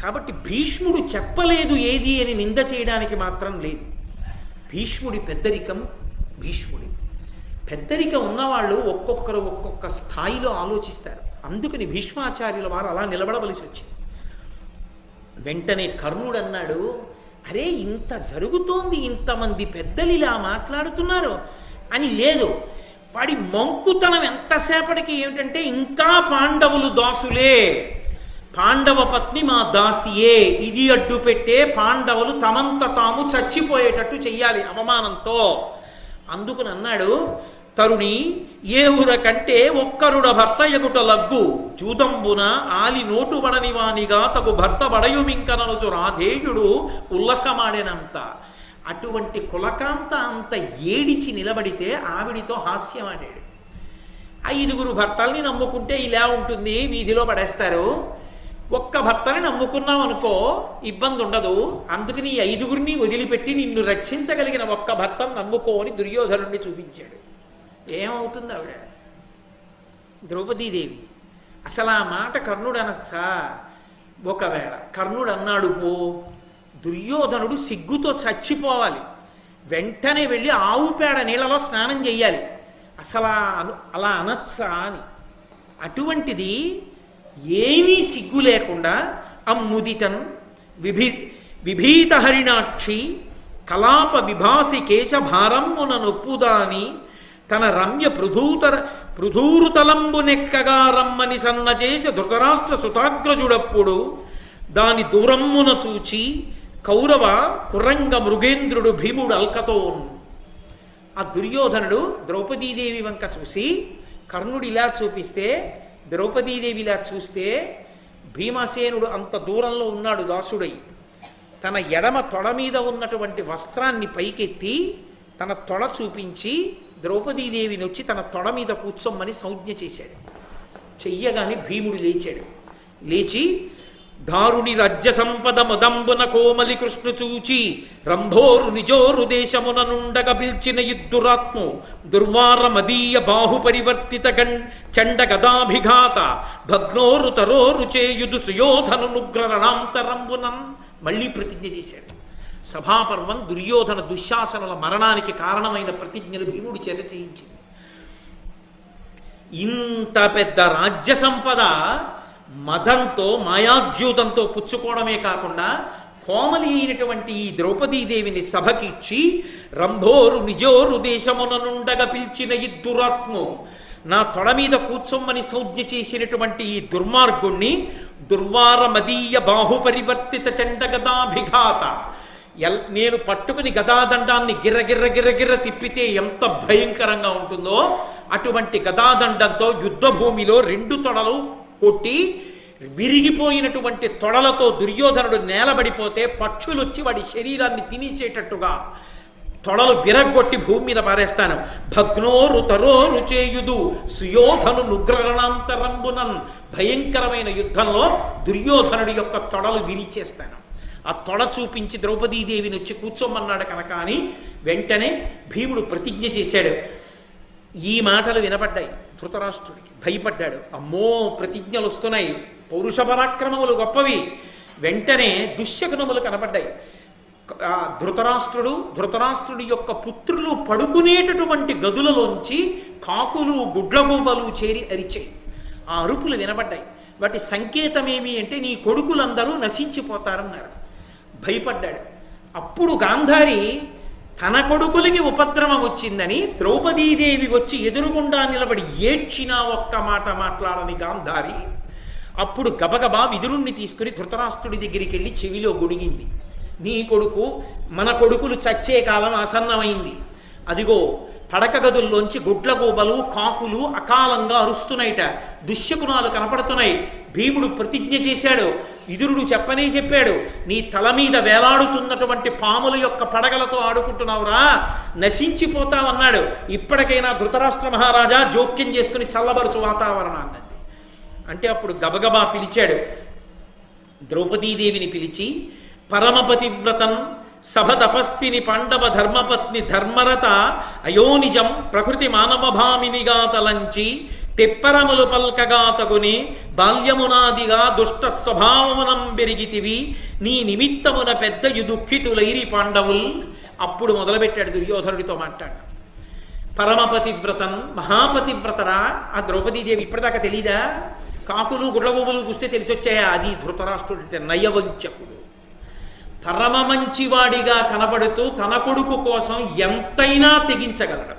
S1: కాబట్టి భీష్ముడు చెప్పలేదు ఏది అని నింద చేయడానికి మాత్రం లేదు. భీష్ముడి పెద్దరికం, భీష్ముడి పెద్దరికం ఉన్నవాళ్ళు ఒక్కొక్కరు ఒక్కొక్క స్థాయిలో ఆలోచిస్తారు. అందుకని భీష్మాచార్యుల వారు అలా నిలబడవలసి వచ్చింది. వెంటనే కర్ణుడు అన్నాడు, అరే ఇంత జరుగుతోంది, ఇంతమంది పెద్దలు ఇలా మాట్లాడుతున్నారు అని. లేదు, వాడి మంకుతనం ఎంతసేపటికి ఏమిటంటే, ఇంకా పాండవులు దాసులే, పాండవ పత్ని మా దాసియే, ఇది అడ్డు పెట్టే పాండవులు తమంత తాము చచ్చిపోయేటట్టు చెయ్యాలి అవమానంతో. అందుకుని అన్నాడు, తరుణి ఏ ఊర కంటే ఒక్కరుడ భర్త ఎగుట లగ్గు, జూదంబున ఆలి నోటు బడని వానిగా తగు భర్త బడయుమింకననుచు రాధేయుడు ఉల్లసమాడేనంత. అటువంటి కులకాంత అంత ఏడిచి నిలబడితే ఆవిడితో హాస్యమాడాడు. 5 భర్తల్ని నమ్ముకుంటే ఇలా ఉంటుంది, వీధిలో పడేస్తారు. ఒక్క భర్తని నమ్ముకున్నావు అనుకో, ఇబ్బంది ఉండదు. అందుకని 5 వదిలిపెట్టి నిన్ను రక్షించగలిగిన ఒక్క భర్తను నమ్ముకో అని దుర్యోధనుడిని చూపించాడు. ఏమవుతుంది ఆవిడ? ద్రౌపదీదేవి. అసలు ఆ మాట కర్ణుడు అనొచ్చా? ఒకవేళ కర్ణుడు అన్నాడు పో, దుర్యోధనుడు సిగ్గుతో చచ్చిపోవాలి, వెంటనే వెళ్ళి ఆవు పేడ నీళ్ళలో స్నానం చెయ్యాలి. అసలు అలా అనొచ్చా అని. అటువంటిది ఏమీ సిగ్గు లేకుండా అమ్ముదితన్ విభీత హరిణాక్షి కలాప విభాసి కేశభారమ్మున నొప్పుదాని తన రమ్య పృథూరుతలంబు నెక్కగా రమ్మని సన్నచేస ధృతరాష్ట్ర సుతాగ్రజుడప్పుడు దాని దూరమ్మున చూచి కౌరవ కురంగ మృగేంద్రుడు భీముడు అల్కతోన్. ఆ దుర్యోధనుడు ద్రౌపదీదేవి వంక చూసి, కర్ణుడు ఇలా చూపిస్తే, ద్రౌపదీదేవి ఇలా చూస్తే, భీమసేనుడు అంత దూరంలో ఉన్నాడు దాసుడై, తన ఎడమ తొడ మీద ఉన్నటువంటి వస్త్రాన్ని పైకెత్తి తన తొడ చూపించి ద్రౌపదీదేవిని వచ్చి తన తొడ మీద కూర్చోమ్మని సంజ్ఞ చేశాడు. చెయ్యగానే భీముడు లేచాడు. లేచి దారుని రాజ్య సంపద మదంబున కోమలి కృష్ణ చూచి రంభోరు నిజోరు దేశమున నుండగ పిల్చిన యుద్ధురాత్ము దుర్వార మదీయ బాహు పరివర్తిత చండ గదాభిఘాత భగ్నోరు తరోరు చేయుదు సుయోధను నుగ్రరణాంతరంబునం. మళ్ళీ ప్రతిజ్ఞ చేశాడు. సభాపర్వం దుర్యోధన దుశ్శాసనుల మరణానికి కారణమైన ప్రతిజ్ఞలు భీముడి చేత చేయించింది. ఇంత పెద్ద రాజ్య సంపద మదంతో మాయాద్యూతంతో పుచ్చుకోవడమే కాకుండా కోమలి అయినటువంటి ఈ ద్రౌపదీదేవిని సభకిచ్చి రంభోరు నిజోరు దేశముననుండగా పిలిచిన ఈ దురాత్ము నా తొడ మీద కూర్చొమ్మని సంజ్ఞ చేసినటువంటి ఈ దుర్మార్గుణ్ణి దుర్వార మదీయ బాహుపరివర్తిత చండగదాభిఘాత నేను పట్టుకుని గదాదండాన్ని గిర్ర తిప్పితే ఎంత భయంకరంగా ఉంటుందో అటువంటి గదాదండంతో యుద్ధభూమిలో 2 తొడలు కొట్టి విరిగిపోయినటువంటి తొడలతో దుర్యోధనుడు నేలబడిపోతే పక్షులు వచ్చి వాడి శరీరాన్ని తినిచేటట్టుగా తొడలు విరగ్గొట్టి భూమి మీద పారేస్తాను. భగ్నోరు తరోరు చేయుదు సుయోధను నుగ్రరణాంతరంబునన్ భయంకరమైన యుద్ధంలో దుర్యోధనుడి యొక్క తొడలు విరిచేస్తాను. ఆ తొడ చూపించి ద్రౌపదీదేవిని వచ్చి కూర్చోమన్నాడు కనుక అని వెంటనే భీముడు ప్రతిజ్ఞ చేశాడు. ఈ మాటలు వినపడ్డాయి ధృతరాష్ట్రుడికి. భయపడ్డాడు. అమ్మో ప్రతిజ్ఞలు వస్తున్నాయి, పౌరుష పరాక్రమములు గొప్పవి. వెంటనే దుశ్శకునములు కనపడ్డాయి. ధృతరాష్ట్రుడి యొక్క పుత్రులు పడుకునేటటువంటి గదులలోంచి కాకులు గుడ్లగూబలు చేరి అరిచాయి. ఆ అరుపులు వినపడ్డాయి. వాటి సంకేతమేమి అంటే నీ కొడుకులందరూ నశించిపోతారన్నారు. భయపడ్డాడు. అప్పుడు గాంధారి తన కొడుకులకి ఉపద్రవం వచ్చిందని ద్రౌపదీదేవి వచ్చి ఎదురుగుండా నిలబడి ఏడ్చినా ఒక్క మాట మాట్లాడని గాంధారి అప్పుడు గబగబా విదురుణ్ణి తీసుకుని ధృతరాష్ట్రుడి దగ్గరికి వెళ్ళి చెవిలో గొడిగింది. నీ కొడుకు మన కొడుకులు చచ్చే కాలం ఆసన్నమైంది. అదిగో పడక గదుల్లోంచి గుడ్లగూబలు కాకులు అకాలంగా అరుస్తున్నాయిట. దుశ్శకునాలు కనపడుతున్నాయి. భీముడు ప్రతిజ్ఞ చేశాడు. విదురుడు చెప్పాడు, నీ తల మీద వేలాడుతున్నటువంటి పాముల యొక్క పడగలతో ఆడుకుంటున్నావురా, నశించిపోతావన్నాడు. ఇప్పటికైనా ధృతరాష్ట్ర మహారాజా జోక్యం చేసుకుని చల్లబరుచు వాతావరణాన్ని అంటే అప్పుడు గబగబా పిలిచాడు. ద్రౌపదీదేవిని పిలిచి పరమపతివ్రతం సభ తపస్విని పాండవ ధర్మపత్ని ధర్మరత అయోనిజం ప్రకృతి మానవభామినిగా తలంచి తెప్పరములు పల్కగాతగుని బాల్యమునాదిగా దుష్ట స్వభావమునం పెరిగితివి నీ నిమిత్తమున పెద్దయు దుఃఖితులైరి పాండవుల్. అప్పుడు మొదలుపెట్టాడు దుర్యోధనుడితో మాట్లాడు. పరమపతివ్రతం మహాపతివ్రతరా ఆ ద్రౌపదీదేవి ఇప్పటిదాకా తెలీదా? కాకులు గుడ్లగూబులు చూస్తే తెలిసొచ్చాయా? అది ధృతరాష్ట్రుడి నయవంచకుడు. పరమ మంచివాడిగా కనబడుతూ తన కొడుకు కోసం ఎంతైనా తెగించగలడు.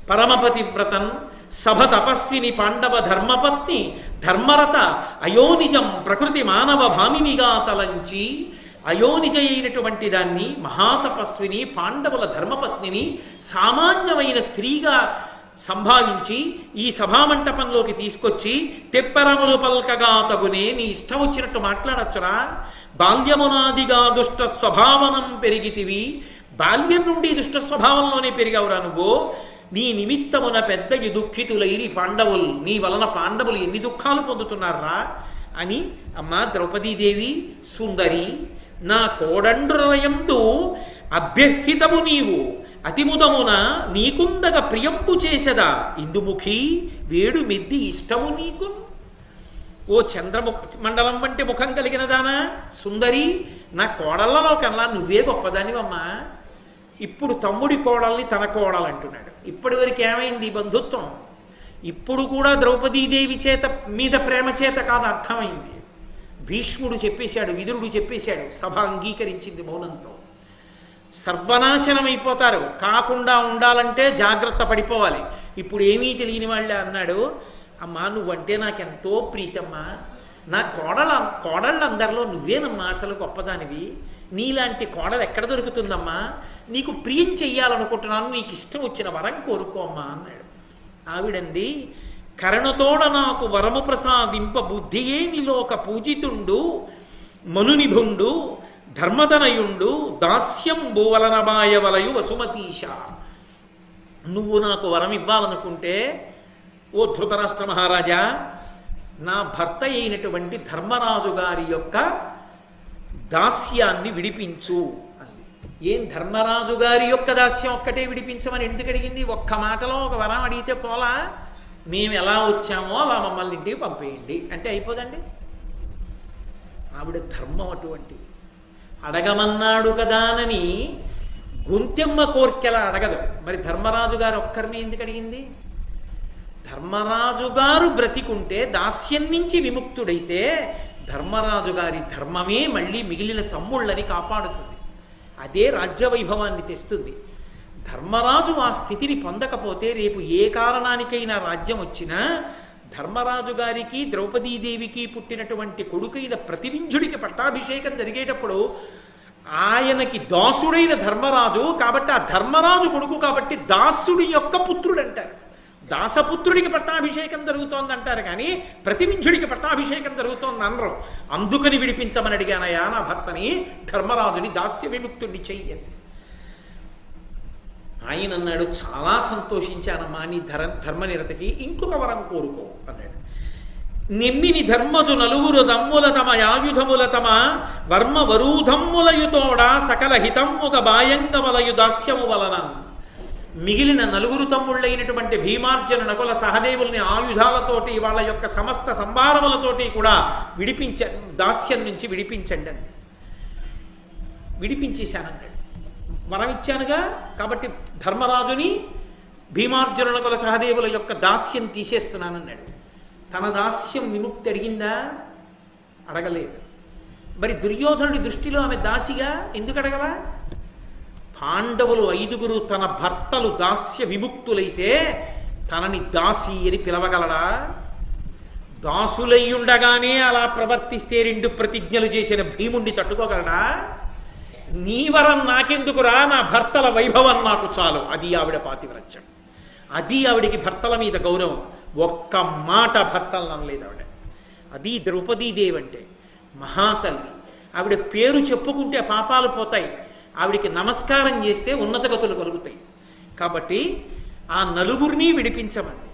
S1: పరమపతివ్రతం సభ తపస్విని పాండవ ధర్మపత్ని ధర్మరత అయోనిజం ప్రకృతి మానవ భామినిగా తలంచి అయోనిజ అయినటువంటి దాన్ని మహాతపస్విని పాండవుల ధర్మపత్నిని సామాన్యమైన స్త్రీగా సంభావించి ఈ సభామంటపంలోకి తీసుకొచ్చి తెప్పరములు పల్కగా తగునే నీ ఇష్టం వచ్చినట్టు మాట్లాడచ్చురా. బాల్యమునాదిగా దుష్ట స్వభావనం పెరిగితివి. బాల్యం నుండి దుష్ట స్వభావంలోనే పెరిగావురా నువ్వు. నీ నిమిత్తమున పెద్ద దుఃఖితులైరి పాండవులు, నీ వలన పాండవులు ఎన్ని దుఃఖాలు పొందుతున్నారా అని. అమ్మా ద్రౌపదీదేవి సుందరి, నా కోడండ్రయందు అభ్యర్హితము నీవు అతిముదమున నీకుండగ ప్రియంపు చేసెదా ఇందుముఖి వేడు మెద్ది ఇష్టము నీకు. ఓ చంద్రముఖ మండలం వంటి ముఖం కలిగిన దానా సుందరి, నా కోడళ్లలో కన్నా నువ్వే గొప్పదానివమ్మా. ఇప్పుడు తమ్ముడి కోడల్ని తన కోడలంటున్నాడు. ఇప్పటి వరకు ఏమైంది బంధుత్వం? ఇప్పుడు కూడా ద్రౌపదీదేవి మీద ప్రేమ చేత కాదు, అర్థమైంది. భీష్ముడు చెప్పేశాడు, విదురుడు చెప్పేశాడు, సభ అంగీకరించింది మౌనంతో. సర్వనాశనమైపోతారు, కాకుండా ఉండాలంటే జాగ్రత్త పడిపోవాలి. ఇప్పుడు ఏమీ తెలియని వాళ్ళే అన్నాడు, అమ్మా నువ్వంటే నాకెంతో ప్రీతమ్మా, నా కోడళ్ళందరిలో నువ్వేనమ్మా అసలు గొప్పదానివి. నీలాంటి కోడలు ఎక్కడ దొరుకుతుందమ్మా? నీకు ప్రియం చెయ్యాలనుకుంటున్నాను, నీకు ఇష్టం వచ్చిన వరం కోరుకోమ్మా అన్నాడు. ఆవిడంది, కరణతోడ నాకు వరము ప్రసాదింప బుద్ధియే నిలోక పూజితుండు మనునిభుండు ధర్మతనయుండు దాస్యంబు వలనబాయవలయు వసుమతీశ. నువ్వు నాకు వరం ఇవ్వాలనుకుంటే ఓ ధృతరాష్ట్ర మహారాజా, నా భర్త అయినటువంటి ధర్మరాజు గారి యొక్క దాస్యాన్ని విడిపించు అంది. ఏం ధర్మరాజు గారి యొక్క దాస్యం ఒక్కటే విడిపించమని ఎందుకు అడిగింది? ఒక్క మాటలో ఒక వరం అడిగితే పోలా, మేము ఎలా వచ్చామో అలా మమ్మల్ని ఇంటికి పంపేయండి అంటే అయిపోదండి. ఆవిడ ధర్మం అటువంటిది. అడగమన్నాడు కదానని గొంతెమ్మ కోర్కెలా అడగదు. మరి ధర్మరాజు గారు ఒక్కరిని ఎందుకు అడిగింది? ధర్మరాజు గారు బ్రతికుంటే దాస్యం నుంచి విముక్తుడైతే ధర్మరాజు గారి ధర్మమే మళ్ళీ మిగిలిన తమ్ముళ్ళని కాపాడుతుంది. అదే రాజ్యవైభవాన్ని తెస్తుంది. ధర్మరాజు ఆ స్థితిని పొందకపోతే రేపు ఏ కారణానికైనా రాజ్యం వచ్చినా ధర్మరాజు గారికి ద్రౌపదీదేవికి పుట్టినటువంటి కొడుకైన ప్రతివింజుడికి పట్టాభిషేకం జరిగేటప్పుడు ఆయనకి దాసుడైన ధర్మరాజు కాబట్టి ఆ ధర్మరాజు కొడుకు కాబట్టి దాసుడి యొక్క పుత్రుడు అంటారు. దాసపుత్రుడికి పట్టాభిషేకం జరుగుతోంది అంటారు కానీ ప్రతివింజుడికి పట్టాభిషేకం జరుగుతోంది అనరు. అందుకని విడిపించమని అడిగానయా నా భర్తని, ధర్మరాజుని దాస్య విముక్తుడిని చెయ్యండి. ఆయన అన్నాడు, చాలా సంతోషించానమ్మా నీ ధర్మనిరతకి, ఇంకొక వరం కోరుకో అన్నాడు. నెమ్మిని ధర్మజు నలుగురు దమ్ముల తమ యాయుధముల తమ వర్మ వరూధమ్ములయుతోడ సకల హితమ్ముగ బాయంగ వలయు దాస్యము వలన. మిగిలిన నలుగురు తమ్ముళ్ళైనటువంటి భీమార్జున నకుల సహదేవుల్ని ఆయుధాలతోటి వాళ్ళ యొక్క సమస్త సంభారములతోటి కూడా దాస్యం నుంచి విడిపించండి అని విడిపించేశానన్నాడు. వరం ఇచ్చానుగా కాబట్టి ధర్మరాజుని భీమార్జున నకుల సహదేవుల యొక్క దాస్యం తీసేస్తున్నానన్నాడు. తన దాస్యం విముక్తి అడిగిందా? అడగలేదు. మరి దుర్యోధనుడి దృష్టిలో ఆమె దాసిగా ఎందుకు అడగలా? పాండవులు 5గురు తన భర్తలు దాస్య విముక్తులైతే తనని దాసి అని పిలవగలడా? దాసులయ్యుండగానే అలా ప్రవర్తిస్తే 2 ప్రతిజ్ఞలు చేసిన భీముణ్ణి తట్టుకోగలడా? నీ వరం నాకెందుకురా, నా భర్తల వైభవం నాకు చాలు. అది ఆవిడ పాతివ్రత్యం. అది ఆవిడికి భర్తల మీద గౌరవం. ఒక్క మాట భర్తలను అనలేదు ఆవిడ. అది ద్రౌపదీదేవి అంటే మహాతల్లి. ఆవిడ పేరు చెప్పుకుంటే పాపాలు పోతాయి, ఆవిడికి నమస్కారం చేస్తే ఉన్నత గతులు కలుగుతాయి. కాబట్టి ఆ నలుగురిని విడిపించమంది.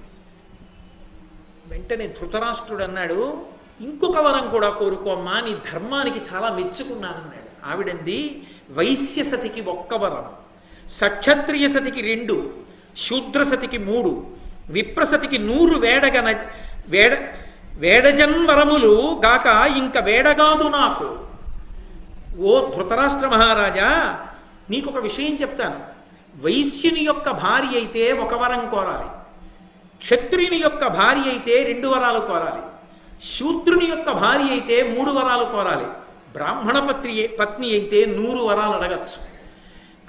S1: వెంటనే ధృతరాష్ట్రుడు అన్నాడు, ఇంకొక వరం కూడా కోరుకోమ్మా, నీ ధర్మానికి చాలా మెచ్చుకున్నానన్నాడు. ఆవిడంది, వైశ్య సతికి 1 వరం, సక్షత్రియ సతికి 2, శూద్ర సతికి 3, విప్రసతికి 100 వేడజన్వరములు గాక ఇంక వేడగాదు నాకు. ఓ ధృతరాష్ట్ర మహారాజా, నీకొక విషయం చెప్తాను. వైశ్యుని యొక్క భార్య అయితే 1 వరం కోరాలి, క్షత్రియుని యొక్క భార్య అయితే 2 వరాలు కోరాలి, శూద్రుని యొక్క భార్య అయితే 3 వరాలు కోరాలి, బ్రాహ్మణ పత్ని అయితే 100 వరాలు అడగచ్చు.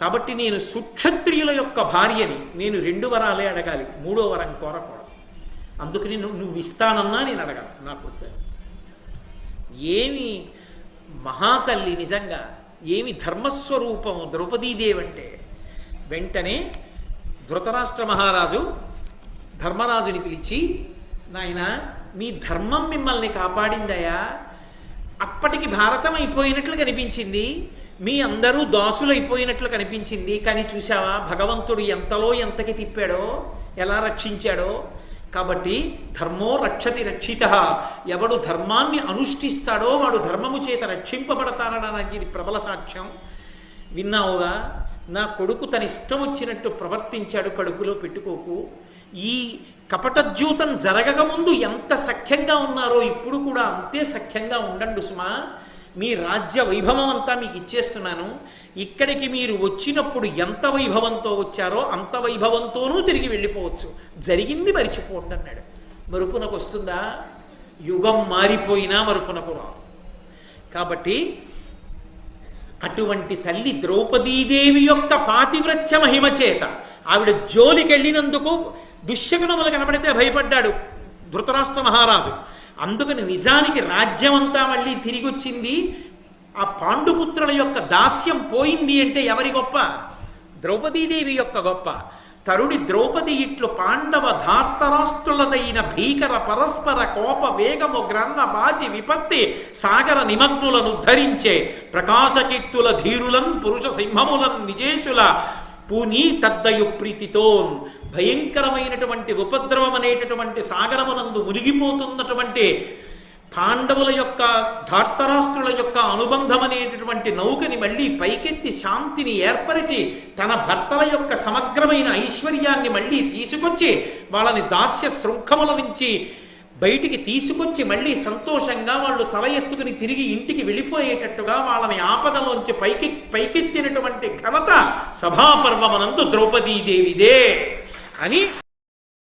S1: కాబట్టి నేను సుక్షత్రియుల యొక్క భార్యని, నేను 2 వరాలే అడగాలి, 3వ వరం కోరకూడదు. అందుకని నువ్వు ఇస్తానన్నా నేను అడగాలి, నాకు ఏమి మహాతల్లి, నిజంగా ఏమి ధర్మస్వరూపము ద్రౌపదీదేవి అంటే. వెంటనే ధృతరాష్ట్ర మహారాజు ధర్మరాజుని పిలిచి, నాయన మీ ధర్మం మిమ్మల్ని కాపాడిందయా. అప్పటికి భారతం అయిపోయినట్లు కనిపించింది, మీ అందరూ దాసులైపోయినట్లు కనిపించింది. కానీ చూసావా భగవంతుడు ఎంతలో ఎంతకి తిప్పాడో, ఎలా రక్షించాడో. కాబట్టి ధర్మో రక్షతి రక్షిత, ఎవడు ధర్మాన్ని అనుష్ఠిస్తాడో వాడు ధర్మము చేత రక్షింపబడతానడానికి ఇది ప్రబల సాక్ష్యం. విన్నావుగా, నా కొడుకు తన ఇష్టం వచ్చినట్టు ప్రవర్తించాడు, కడుపులో పెట్టుకోకు. ఈ కపటద్యూతం జరగకముందు ఎంత సఖ్యంగా ఉన్నారో ఇప్పుడు కూడా అంతే సఖ్యంగా ఉండండి సుమా. మీ రాజ్య వైభవం అంతా మీకు ఇచ్చేస్తున్నాను. ఇక్కడికి మీరు వచ్చినప్పుడు ఎంత వైభవంతో వచ్చారో అంత వైభవంతోనూ తిరిగి వెళ్ళిపోవచ్చు. జరిగింది మరిచిపోండి అన్నాడు. మరుపునకు వస్తుందా? యుగం మారిపోయినా మరుపునకు రాదు. కాబట్టి అటువంటి తల్లి ద్రౌపదీదేవి యొక్క పాతివ్రత్య మహిమ చేత ఆవిడ జోలికి వెళ్ళినందుకు దుశ్శకునములు కనబడితే భయపడ్డాడు ధృతరాష్ట్ర మహారాజు. అందుకని నిజానికి రాజ్యమంతా మళ్ళీ తిరిగి వచ్చింది. ఆ పాండుపుత్రుల యొక్క దాస్యం పోయింది అంటే ఎవరి గొప్ప? ద్రౌపదీదేవి యొక్క గొప్ప. తరుడి ద్రౌపది ఇట్లు పాండవ ధార్తరాష్ట్రులదైన భీకర పరస్పర కోప వేగము గ్రన్న బాచి విపత్తి సాగర నిమగ్నులను ధరించే ప్రకాశకీర్తుల ధీరులన్ పురుష సింహములన్ నిజేషుల పూనీ తద్దయు ప్రీతితోన్. భయంకరమైనటువంటి ఉపద్రవం అనేటటువంటి సాగరమునందు మునిగిపోతున్నటువంటి పాండవుల యొక్క ధార్తరాష్ట్రుల యొక్క అనుబంధం అనేటటువంటి నౌకని మళ్ళీ పైకెత్తి శాంతిని ఏర్పరిచి తన భర్తల యొక్క సమగ్రమైన ఐశ్వర్యాన్ని మళ్ళీ తీసుకొచ్చి వాళ్ళని దాస్య శృంఖముల నుంచి బయటికి తీసుకొచ్చి మళ్ళీ సంతోషంగా వాళ్ళు తల ఎత్తుకుని తిరిగి ఇంటికి వెళ్ళిపోయేటట్టుగా వాళ్ళని ఆపదలోంచి పైకెత్తినటువంటి ఘనత సభాపర్వమునందు ద్రౌపదీదేవిదే అని